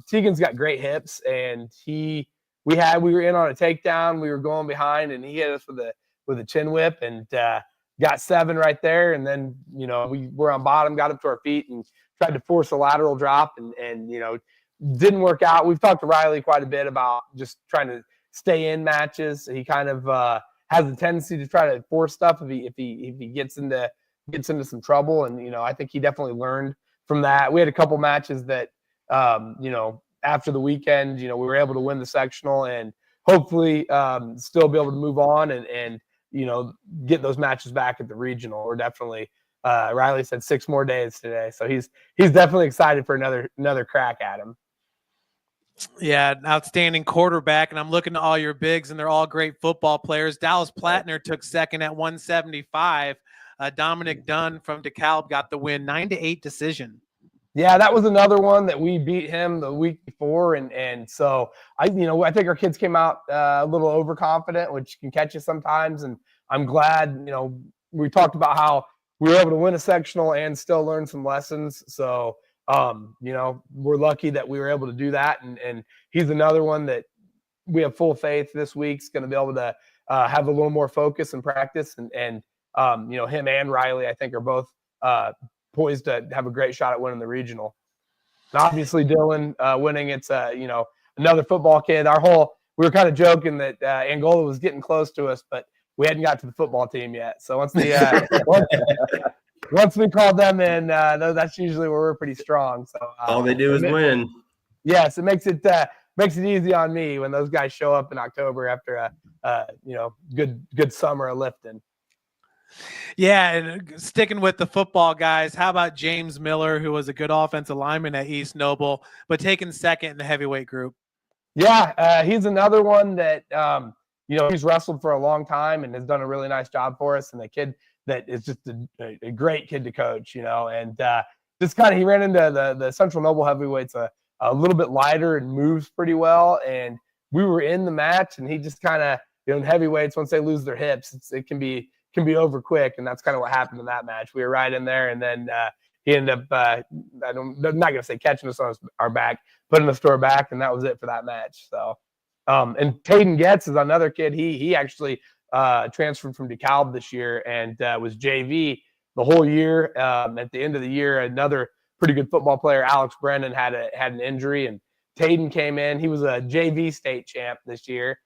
Tegan's got great hips, and we were in on a takedown. We were going behind, and he hit us with a chin whip, and got 7 right there. And then, you know, we were on bottom, got up to our feet, and tried to force a lateral drop, and you know, didn't work out. We've talked to Riley quite a bit about just trying to stay in matches. He kind of has a tendency to try to force stuff if he gets into some trouble. And you know, I think he definitely learned from that. We had a couple matches that you know, after the weekend, you know, we were able to win the sectional and hopefully still be able to move on and you know, get those matches back at the regional. We're definitely Riley said 6 more days today, so he's definitely excited for another crack at him. Yeah, an outstanding quarterback, and I'm looking at all your bigs, and they're all great football players. Dallas Plattner took second at 175. Dominic Dunn from DeKalb got the win, 9-8 decision. Yeah, that was another one that we beat him the week before, and so I think our kids came out a little overconfident, which can catch you sometimes. And I'm glad, you know, we talked about how we were able to win a sectional and still learn some lessons. So you know, we're lucky that we were able to do that, and he's another one that we have full faith this week's going to be able to have a little more focus and practice, and you know, him and Riley, I think, are both poised to have a great shot at winning the regional. And obviously Dylan winning, it's you know, another football kid. We were kind of joking that Angola was getting close to us, but we hadn't got to the football team yet. So once once we called them in, that's usually where we're pretty strong. So all they do is win. Yes, it makes it easy on me when those guys show up in October after a you know, good summer of lifting. Yeah, and sticking with the football guys, how about James Miller, who was a good offensive lineman at East Noble, but taking second in the heavyweight group? Yeah, he's another one that you know, he's wrestled for a long time and has done a really nice job for us, and a kid that is just a great kid to coach, you know. And just kind of, he ran into the Central Noble heavyweights a little bit lighter and moves pretty well, and we were in the match, and he just kind of, you know, in heavyweights, once they lose their hips, it can be over quick, and that's kind of what happened in that match. We were right in there, and then he ended up I'm not going to say catching us on our back, putting us to our back, and that was it for that match. So and Tayden Getz is another kid. He actually transferred from DeKalb this year and was JV the whole year. At the end of the year, another pretty good football player, Alex Brennan, had an injury, and Tayden came in. He was a JV state champ this year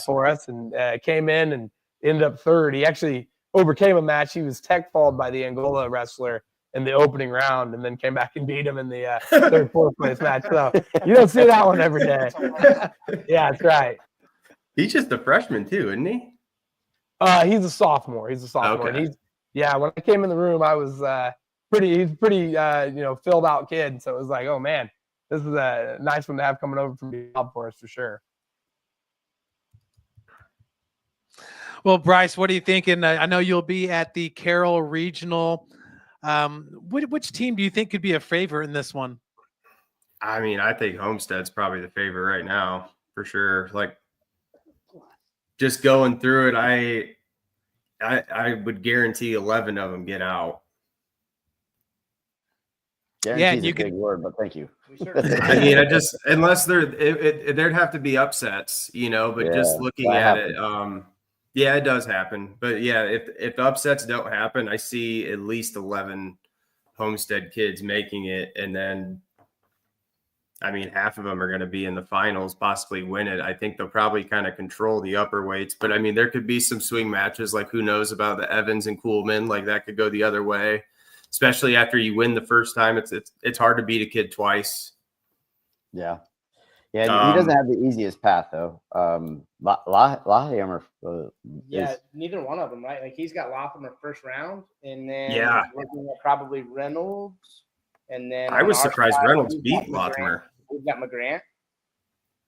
for us, and came in and ended up third. He actually overcame a match. He was tech falled by the Angola wrestler in the opening round, and then came back and beat him in the third, fourth place match. So you don't see that one every day. Yeah, that's right. He's just a freshman too, isn't he? He's a sophomore. Okay. And when I came in the room, I was he's pretty you know, filled out kid. So it was like, oh man, this is a nice one to have coming over from the job for us for sure. Well, Bryce, what are you thinking? I know you'll be at the Carroll Regional Which team do you think could be a favorite in this one? I mean, I think Homestead's probably the favorite right now for sure. Like, just going through it, I would guarantee 11 of them get out. Guarantees and a you big can. word, but thank you. I mean, unless there'd have to be upsets, but just looking at it, yeah, it does happen. But yeah, if the upsets don't happen, I see at least 11 Homestead kids making it. And then, I mean, half of them are going to be in the finals, possibly win it. I think they'll probably kind of control the upper weights. But I mean, there could be some swing matches, like who knows about the Evans and Kuhlman, like that could go the other way. Especially after you win the first time, it's hard to beat a kid twice. Yeah. Yeah, he doesn't have the easiest path though. Laheimer. Neither one of them, right? Like he's got Lothamer first round, and then looking at probably Reynolds, and then I was surprised Reynolds beat Lothamer. We've got McGrant.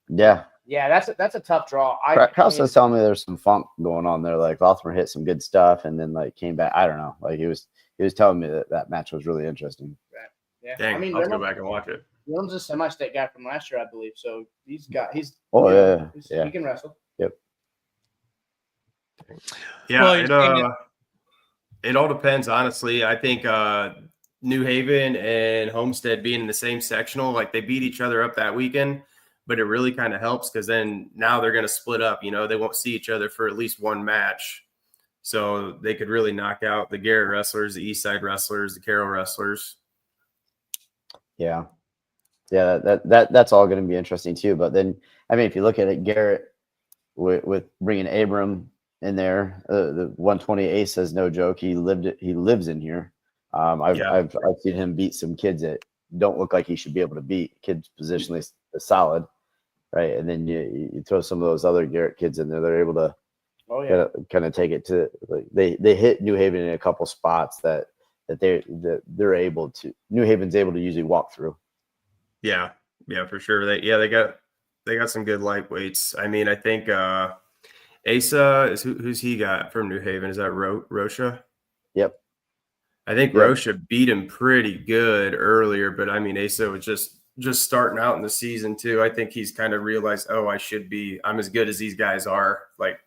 Yeah. Yeah, that's a tough draw. Krause was telling me there's some funk going on there. Like Lothamer hit some good stuff, and then like came back. I don't know. Like he was telling me that match was really interesting. Right. Yeah. Dang, I mean, I'll go back and watch it. Reynolds is a semi-state guy from last year, I believe. So he can wrestle. Yep. Yeah, it all depends, honestly. I think New Haven and Homestead being in the same sectional, like they beat each other up that weekend, but it really kind of helps because then now they're going to split up. They won't see each other for at least one match. So they could really knock out the Garrett wrestlers, the Eastside wrestlers, the Carroll wrestlers. Yeah. Yeah, that's all going to be interesting too. But then, I mean, if you look at it, Garrett with bringing Abram in there, the 120 ace is no joke. He lives in here. I've seen him beat some kids that don't look like he should be able to beat. Kids positionally solid, right? And then you throw some of those other Garrett kids in there. They're able to kind of take it to like they hit New Haven in a couple spots that they're able to. New Haven's able to usually walk through. Yeah, for sure. They got some good lightweights. I mean, I think Asa is who's he got from New Haven? Is that Rocha? Yep. I think Rocha beat him pretty good earlier, but I mean, Asa was just starting out in the season too. I think he's kind of realized, I'm as good as these guys are. Like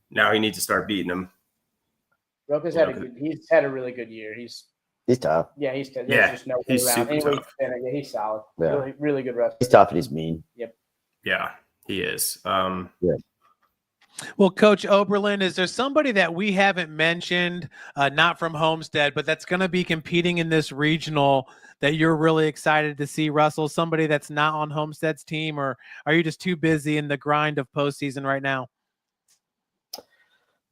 now he needs to start beating them. Rocha's he's had a really good year. He's tough. Yeah, he's tough. Yeah, just no he's around. super tough. He's solid. Yeah. Really, really good wrestler. He's tough and he's mean. Yep. Yeah, he is. Well, Coach Oberlin, is there somebody that we haven't mentioned, not from Homestead, but that's going to be competing in this regional that you're really excited to see wrestle? Somebody that's not on Homestead's team, or are you just too busy in the grind of postseason right now?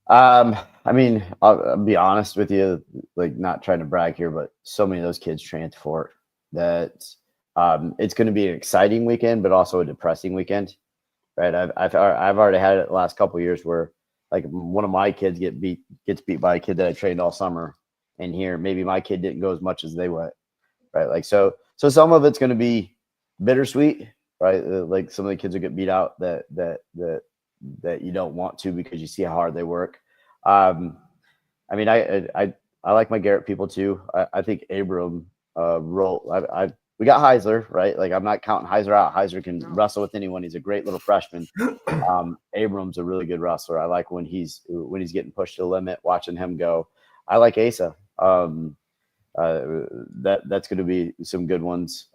I mean, I'll be honest with you, like not trying to brag here, but so many of those kids transport that it's going to be an exciting weekend, but also a depressing weekend, right? I've already had it the last couple of years where like one of my kids gets beat by a kid that I trained all summer, and here maybe my kid didn't go as much as they went, right? Like so some of it's going to be bittersweet, right? Like some of the kids will get beat out that you don't want to because you see how hard they work. I mean, I like my Garrett people too. I think Abram we got Heisler, right? Like I'm not counting Heiser out. Heiser can wrestle with anyone. He's a great little freshman. Abram's a really good wrestler. I like when he's getting pushed to the limit, watching him go. I like Asa. That's going to be some good ones.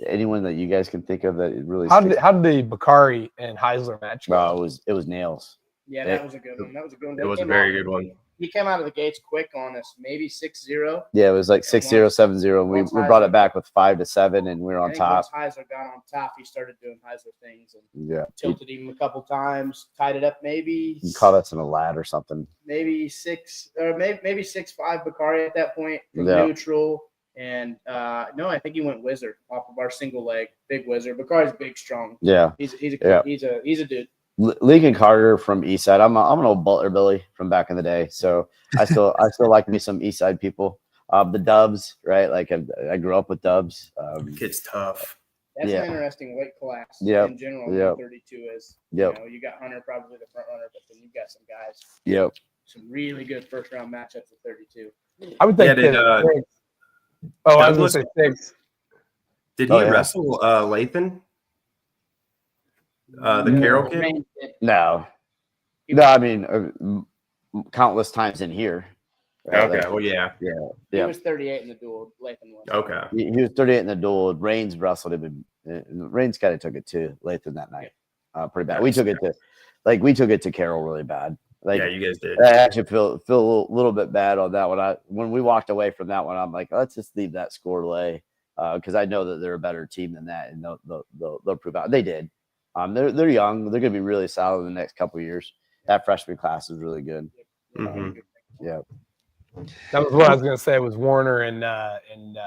Anyone that you guys can think of that really? How did the Bakari and Heisler match go? It was nails. Yeah, that was a good one. That was a good one. It was a very good one. He came out of the gates quick on us, maybe 6-0. Yeah, it was like 6-0, 7-0. And we brought it back with 5-7, and we were on top. Once Heisler got on top, he started doing Heisler things and tilted him a couple times, tied it up maybe. You caught us in a lat or something. Maybe 6-5 Bakari at that point from neutral. And I think he went whizzer off of our single leg, big whizzer. Bakari's big, strong. Yeah, he's a dude. Lincoln Carter from Eastside. I'm an old Butler Billy from back in the day, so I still like me some Eastside people. The Dubs, right? Like I grew up with Dubs. Kid's tough. That's an interesting weight class in general. 32 is. You got Hunter probably the front runner, but then you've got some guys. Yep. some really good first round matchups at 32. I would think. Yeah, I was going to say 6. Did he wrestle Lathan? The Carroll kid? No. I mean, countless times in here. Right? Okay. Well, yeah. He was 38 in the duel. Lathan was. Okay. He was 38 in the duel. Reigns wrestled him. Reigns kind of took it to Lathan that night. Pretty bad. We took it to Carroll really bad. Like, yeah, you guys did. I actually feel a little bit bad on that one. When we walked away from that one, I'm like, let's just leave that score lay, because I know that they're a better team than that, and they'll prove out. They did. They're young. They're going to be really solid in the next couple of years. That freshman class is really good. Mm-hmm. Yeah. That was what I was going to say. Was Warner and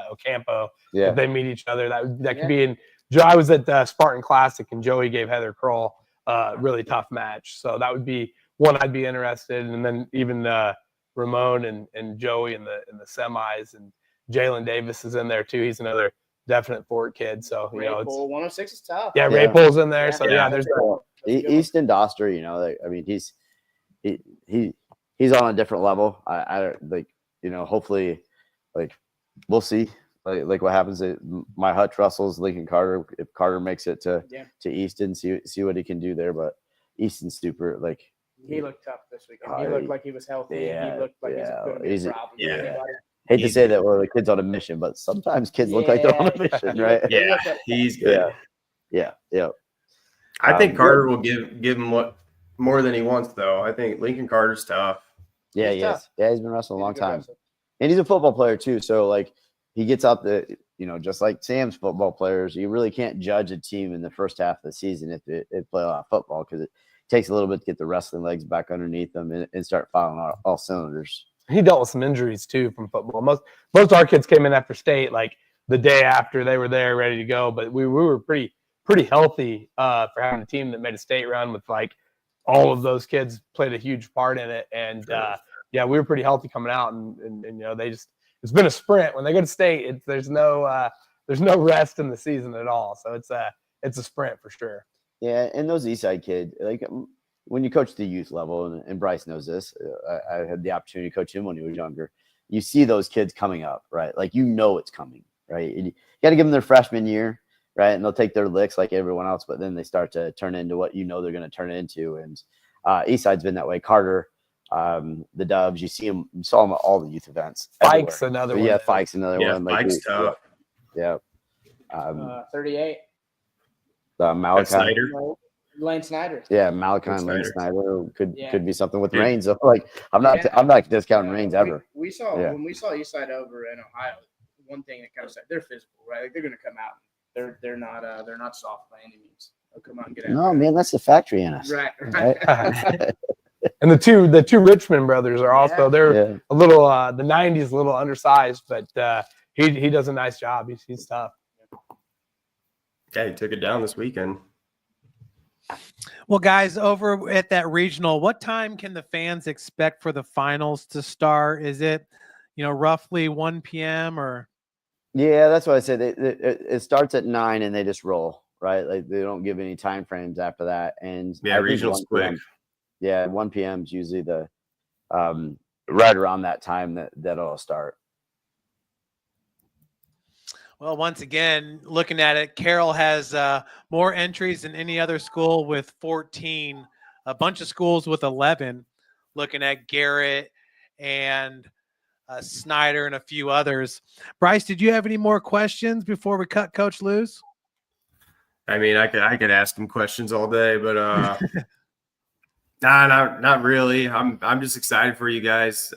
Ocampo? Yeah. If they meet each other, that could be in. I was at the Spartan Classic, and Joey gave Heather Kroll a really tough match. So that would be one I'd be interested in. And then even Ramon and Joey in the semis, and Jalen Davis is in there too. He's another definite Fort kid. So Ray Pole, 106 is tough. Yeah, Ray Pole's in there. So there's Easton Doster. I mean, he's on a different level. I like, hopefully, like, we'll see. Like what happens. My Hutch Russell's Lincoln Carter. If Carter makes it to Easton, see what he can do there. But Easton's super. Like, he looked tough this weekend. He looked like he was healthy. Yeah, he looked like he's a problem. Yeah. Hate to say that the kid's on a mission, but sometimes kids look like they're on a mission, right? Yeah, he's good. Yeah. I think Carter will give him what more than he wants, though. I think Lincoln Carter's tough. Yeah, he is. Yeah, he's been wrestling a long time, and he's a football player too. So like, he gets out just like Sam's football players. You really can't judge a team in the first half of the season if they play a lot of football, because it takes a little bit to get the wrestling legs back underneath them and start firing all cylinders. He dealt with some injuries too from football. Most of our kids came in after state like the day after they were there ready to go, but we were pretty healthy for having a team that made a state run with like all of those kids played a huge part in it. And we were pretty healthy coming out, and it's been a sprint. When they go to state, there's no rest in the season at all. So it's a sprint for sure. Yeah, and those Eastside kids, like, when you coach the youth level, and Bryce knows this, I had the opportunity to coach him when he was younger. You see those kids coming up, right? Like, it's coming, right? And you got to give them their freshman year, right? And they'll take their licks like everyone else, but then they start to turn into what they're going to turn into. And Eastside's been that way. Carter, the Dubs, you saw them at all the youth events. Fike's another one. Yeah, Fike's another one. Like, Fike's tough. Yeah. 38. Malachi. Lane Snyder. Yeah, Malachi and Lane Snyder could be something with Reigns. So, like, I'm not discounting Reigns ever. We saw when we saw Eastside over in Ohio, one thing that kind of said they're physical, right? Like, they're going to come out. They're not soft by any means. They'll come out and get out. No, man, that's the factory in us. Right. And the two Richmond brothers are also they're a little the 90s, a little undersized, but he does a nice job. He's tough. Yeah, he took it down this weekend. Well, guys, over at that regional, what time can the fans expect for the finals to start? Is it, roughly 1 p.m. or? Yeah, that's what I said. It starts at 9 and they just roll, right? Like, they don't give any time frames after that. And regional's quick. Yeah, 1 p.m. is usually the right around that time that it'll start. Well, once again, looking at it, Carroll has more entries than any other school with 14, a bunch of schools with 11, looking at Garrett and Snyder and a few others. Bryce, did you have any more questions before we cut Coach loose? I mean, I could ask him questions all day, but not really. I'm just excited for you guys.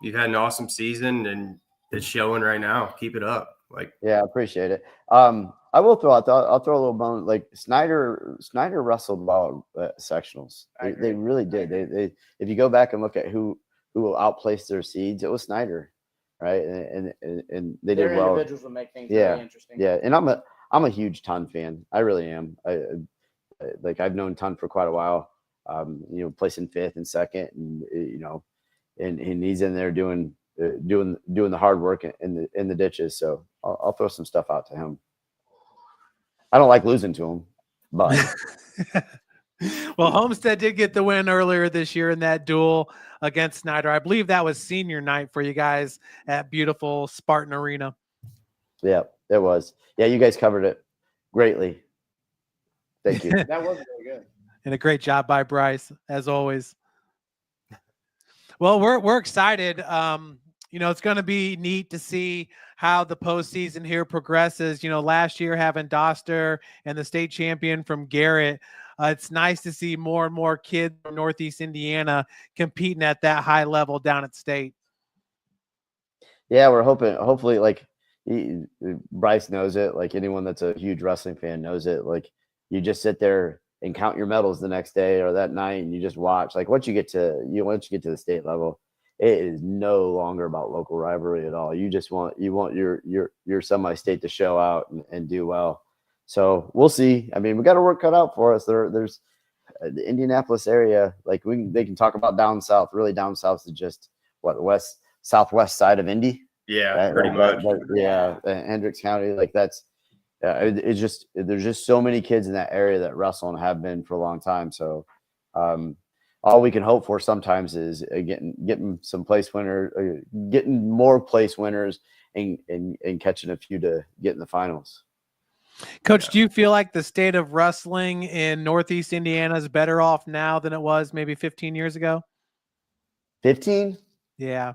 You've had an awesome season, and it's showing right now. Keep it up. Yeah, I appreciate it. I will I'll throw a little bone. Like, Snyder wrestled well at sectionals. They really did. They if you go back and look at who outplaced their seeds, it was Snyder, right? And they did well. Individuals will make things really interesting. Yeah, and I'm a huge Ton fan. I really am. I've known Ton for quite a while. Placing 5th and 2nd, and he's in there doing the hard work in the ditches. So I'll throw some stuff out to him. I don't like losing to him, but Well, Homestead did get the win earlier this year in that duel against Snyder. I believe that was senior night for you guys at beautiful Spartan Arena. Yeah, it was. Yeah, you guys covered it greatly. Thank you. That was really good. And a great job by Bryce, as always. Well, we're excited. It's going to be neat to see how the postseason here progresses. Last year having Doster and the state champion from Garrett, it's nice to see more and more kids from Northeast Indiana competing at that high level down at state. Yeah, we're hopefully, like Bryce knows it. Like anyone that's a huge wrestling fan knows it. Like you just sit there and count your medals the next day or that night, and you just watch. Like once you get to the state level, it is no longer about local rivalry at all. You just want your semi-state to show out and do well. So we'll see. I mean, we got our work cut out for us. There's the Indianapolis area. Like they can talk about down south. Really, down south is just southwest side of Indy. Yeah, right? pretty much. Hendricks County. Like that's. It's just there's just so many kids in that area that wrestle and have been for a long time. So all we can hope for sometimes is getting some place winners, getting more place winners, and catching a few to get in the finals. Coach, do you feel like the state of wrestling in Northeast Indiana is better off now than it was maybe 15 years ago? 15? Yeah.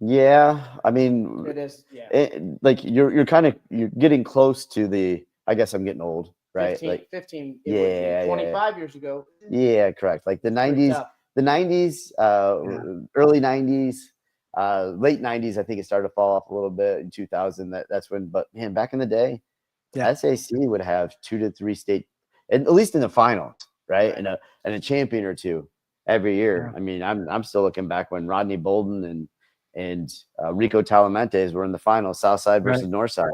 Yeah, I mean, It is. Yeah. Like you're getting close to the. I guess I'm getting old, right? 15. Yeah, 25 years ago. Yeah, correct. Like the 90s, early 90s, late 90s. I think it started to fall off a little bit in 2000. That's when. But man, back in the day, SAC would have 2 to 3 state, at least in the finals, right? And a champion or two every year. Yeah. I mean, I'm still looking back when Rodney Bolden and Rico Talamentes were in the finals, Southside versus Northside,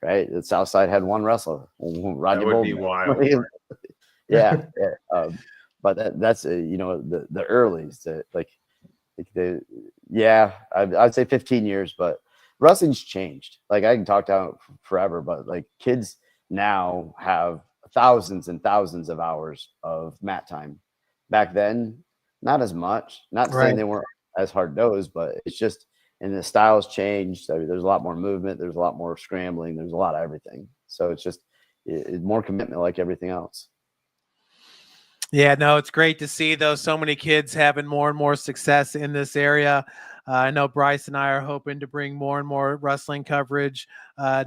right? The Southside had one wrestler, Rodney Bolden. Be wild. yeah. But that's the earlies, I'd say 15 years, but wrestling's changed. Like I can talk down forever, but like kids now have thousands and thousands of hours of mat time. Back then, not as much. Not saying they weren't as hard nosed, but it's just, and the styles changed. I mean, there's a lot more movement. There's a lot more scrambling. There's a lot of everything. So it's just it's more commitment like everything else. Yeah, no, it's great to see though so many kids having more and more success in this area. I know Bryce and I are hoping to bring more and more wrestling coverage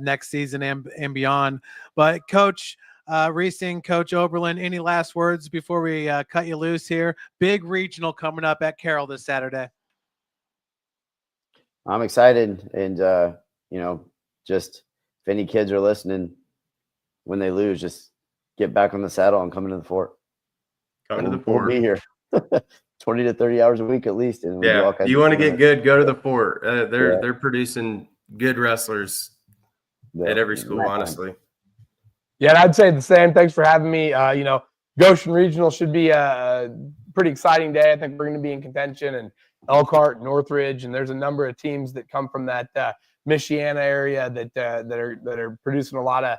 next season and beyond. But Coach Riesen, Coach Oberlin, any last words before we cut you loose here? Big regional coming up at Carroll this Saturday. I'm excited, and just if any kids are listening, when they lose, just get back on the saddle and come into the fort. We'll be here 20 to 30 hours a week at least. And you want to get good, go to the fort. They're producing good wrestlers at every school, honestly. Yeah, and I'd say the same. Thanks for having me. Goshen Regional should be a pretty exciting day. I think we're going to be in contention, and Elkhart, Northridge, and there's a number of teams that come from that Michiana area that are producing a lot of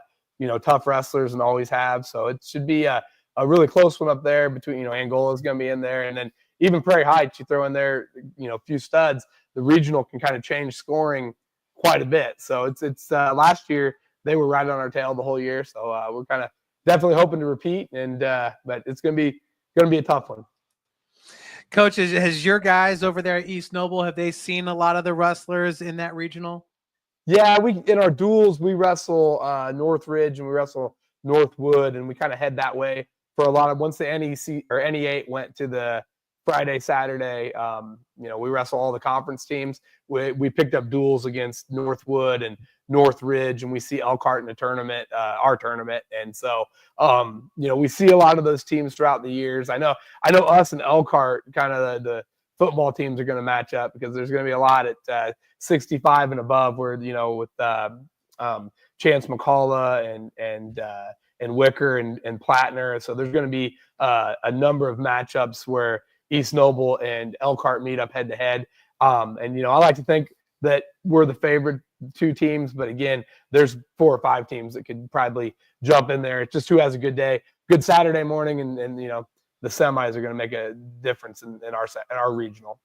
tough wrestlers and always have. So it should be a really close one up there between Angola's going to be in there, and then even Prairie Heights. You throw in there a few studs. The regional can kind of change scoring quite a bit. So it's last year they were right on our tail the whole year. So we're kind of definitely hoping to repeat, and but it's going to be a tough one. Coach, has your guys over there at East Noble, have they seen a lot of the wrestlers in that regional? Yeah, in our duels, we wrestle Northridge and we wrestle Northwood, and we kind of head that way for a lot of, once the NEC or NE8 went to the Friday, Saturday, we wrestle all the conference teams. We picked up duels against Northwood and Northridge, and we see Elkhart in the tournament, our tournament. And so, we see a lot of those teams throughout the years. I know us and Elkhart, kind of the football teams are going to match up because there's going to be a lot at 65 and above where, with Chance McCullough and Wicker and Plattner. So there's going to be a number of matchups where East Noble and Elkhart meet up head to head. I like to think that we're the two teams, but again, there's 4 or 5 teams that could probably jump in there. It's just who has a good day, good Saturday morning, and the semis are going to make a difference in our regional.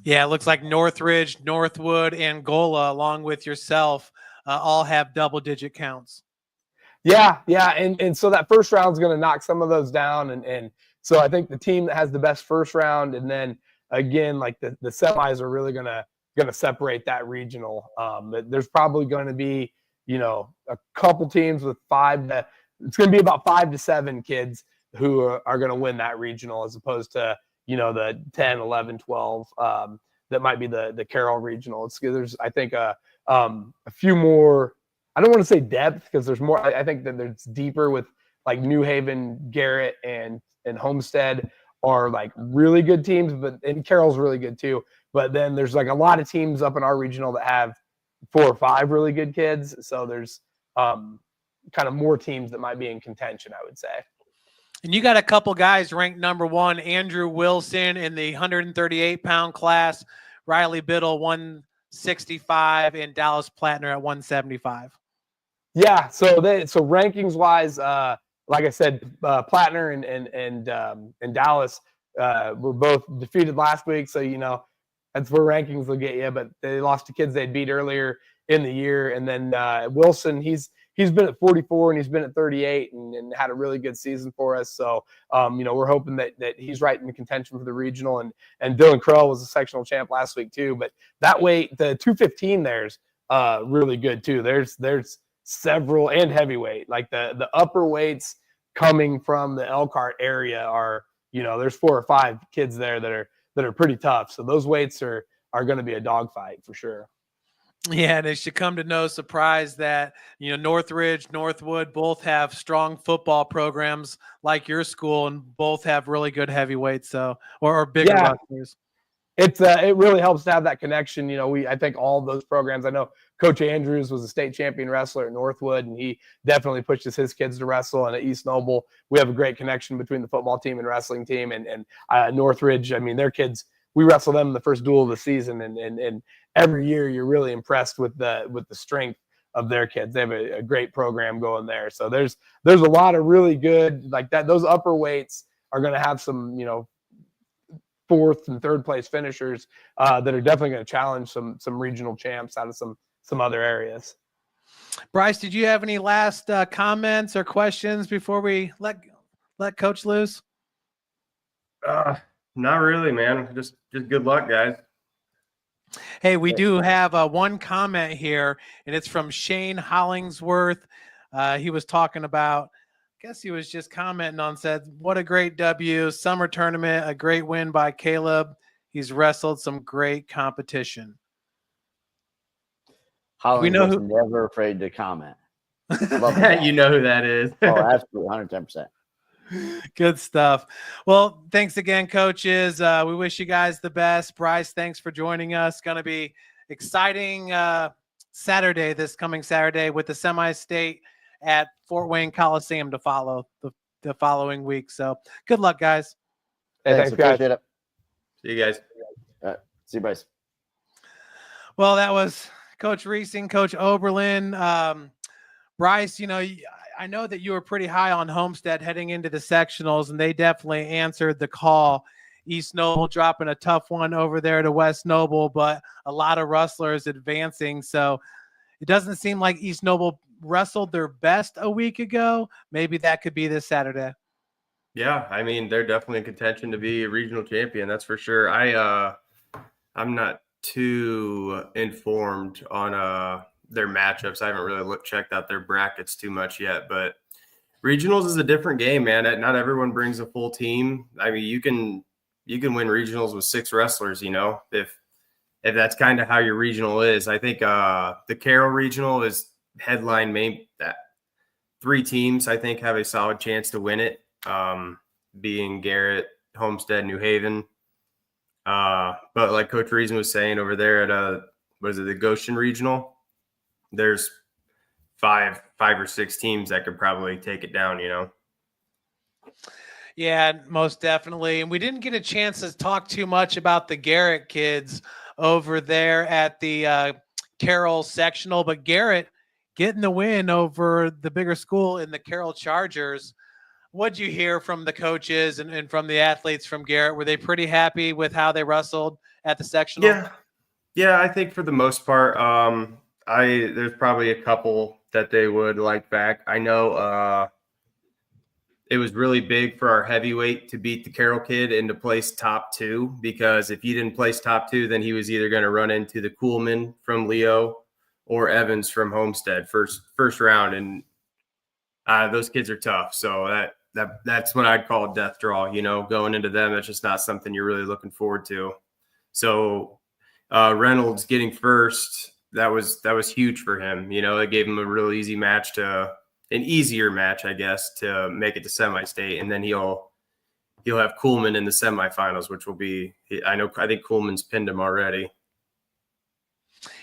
Yeah, it looks like Northridge, Northwood, and Gola, along with yourself, all have double-digit counts. Yeah, and so that first round is going to knock some of those down, and so I think the team that has the best first round, and then again, like the semis are really going to separate that regional. There's probably going to be a couple teams with it's going to be about 5 to 7 kids who are going to win that regional, as opposed to the 10, 11, 12 that might be the Carroll regional. There's I think a few more. I don't want to say depth, because there's more. I think that there's deeper with like New Haven, Garrett, and Homestead are like really good teams, and Carroll's really good too. But then there's like a lot of teams up in our regional that have 4 or 5 really good kids. So there's kind of more teams that might be in contention, I would say. And you got a couple guys ranked number 1, Andrew Wilson in the 138-pound class, Riley Biddle 165, and Dallas Plattner at 175. Yeah, so rankings wise, like I said, Plattner and Dallas were both defeated last week, so that's where rankings will get you. But they lost to kids they'd beat earlier in the year, and then Wilson, he's been at 44 and he's been at 38 and had a really good season for us. So we're hoping that he's right in contention for the regional, and Dylan Crow was a sectional champ last week too. But that weight, the 215 there's really good too. There's several, and heavyweight, like the upper weights coming from the Elkhart area are, there's 4 or 5 kids there that are pretty tough. So those weights are going to be a dogfight for sure. Yeah, and it should come to no surprise that Northridge, Northwood both have strong football programs like your school, and both have really good heavyweights, so or bigger wrestlers. It really helps to have that connection. I think all of those programs. I know Coach Andrews was a state champion wrestler at Northwood, and he definitely pushes his kids to wrestle. And at East Noble, we have a great connection between the football team and wrestling team. And Northridge, I mean, their kids, we wrestle them in the first duel of the season, and every year you're really impressed with the strength of their kids. They have a great program going there. So there's a lot of really good, like that. Those upper weights are going to have some 4th and 3rd place finishers that are definitely going to challenge some regional champs out of some other areas. Bryce, did you have any last comments or questions before we let Coach loose? Not really, man. Just good luck, guys. Hey, we do have one comment here, and it's from Shane Hollingsworth. He was talking about, I guess he was just commenting on, said, what a great W, summer tournament, a great win by Caleb. He's wrestled some great competition. Hollingsworth's never afraid to comment. You know who that is. Oh, absolutely, 110%. Good stuff. Well, thanks again, coaches. We wish you guys the best. Bryce, thanks for joining us. Going to be exciting this coming Saturday with the semi-state at Fort Wayne Coliseum to follow the following week. So good luck, guys. Hey, thanks guys. Appreciate it. See you guys. See you, Bryce. Well, that was Coach Riesen, Coach Oberlin. Bryce, I know that you were pretty high on Homestead heading into the sectionals, and they definitely answered the call. East Noble dropping a tough one over there to West Noble, but a lot of wrestlers advancing. So it doesn't seem like East Noble wrestled their best a week ago. Maybe that could be this Saturday. Yeah, I mean, they're definitely in contention to be a regional champion. That's for sure. I'm not too informed on their matchups. I haven't really checked out their brackets too much yet, but regionals is a different game, man. Not everyone brings a full team. I mean, you can win regionals with 6 wrestlers, if that's kind of how your regional is. I think the Carroll regional is headline maybe that 3 teams I think have a solid chance to win it, being Garrett, Homestead, New Haven. But like Coach Riesen was saying over there at the Goshen regional, there's 5 or 6 teams that could probably take it down, Yeah, most definitely. And we didn't get a chance to talk too much about the Garrett kids over there at the Carroll Sectional, but Garrett getting the win over the bigger school in the Carroll Chargers. What'd you hear from the coaches and from the athletes from Garrett? Were they pretty happy with how they wrestled at the sectional? Yeah, I think for the most part, there's probably a couple that they would like back. I know it was really big for our heavyweight to beat the Carroll kid and to place top 2, because if you didn't place top 2, then he was either going to run into the Kuhlman from Leo or Evans from Homestead first round, and those kids are tough. So that's what I'd call a death draw. Going into them, it's just not something you're really looking forward to. So Reynolds getting first, that was huge for him. It gave him a real easy match an easier match, I guess, to make it to semi-state, and then he'll have Kuhlman in the semifinals, which will be, I think Kuhlman's pinned him already.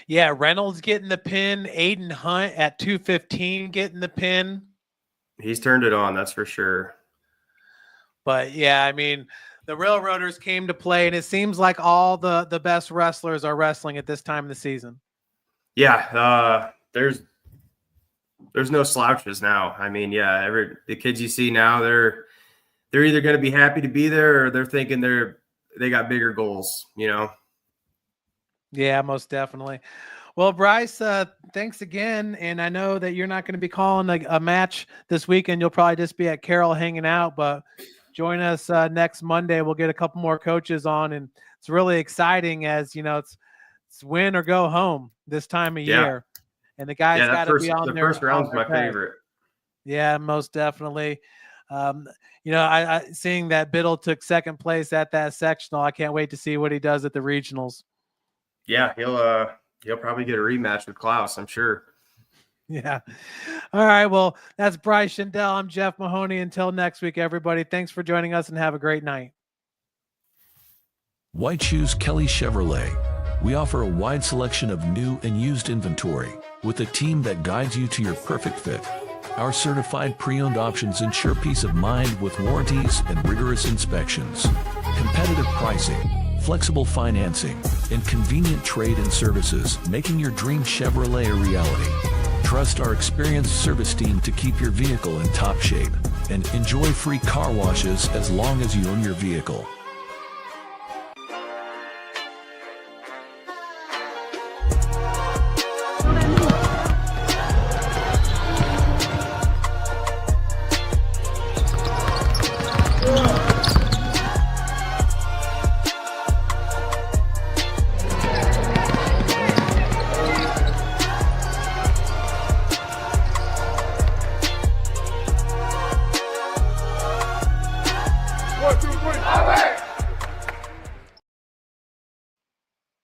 Yeah, Reynolds getting the pin, Aiden Hunt at 215 getting the pin. He's turned it on, that's for sure. But yeah, I mean, the Railroaders came to play, and it seems like all the best wrestlers are wrestling at this time of the season. Yeah, there's no slouches now. I mean, the kids you see now, they're either going to be happy to be there, or they're thinking they got bigger goals, Yeah, most definitely. Well, Bryce, thanks again. And I know that you're not going to be calling a match this weekend. You'll probably just be at Carroll hanging out, but join us next Monday. We'll get a couple more coaches on, and it's really exciting as, it's win or go home this time of year. And the guys got to be on there. The first round's my favorite. Yeah, most definitely. I seeing that Biddle took second place at that sectional. I can't wait to see what he does at the regionals. Yeah, he'll probably get a rematch with Klaus, I'm sure. Yeah. All right. Well, that's Bryce Schindel. I'm Jeff Mahoney. Until next week, everybody. Thanks for joining us, and have a great night. White Shoes Kelly Chevrolet. We offer a wide selection of new and used inventory with a team that guides you to your perfect fit. Our certified pre-owned options ensure peace of mind with warranties and rigorous inspections. Competitive pricing, flexible financing, and convenient trade and services, making your dream Chevrolet a reality. Trust our experienced service team to keep your vehicle in top shape, and enjoy free car washes as long as you own your vehicle.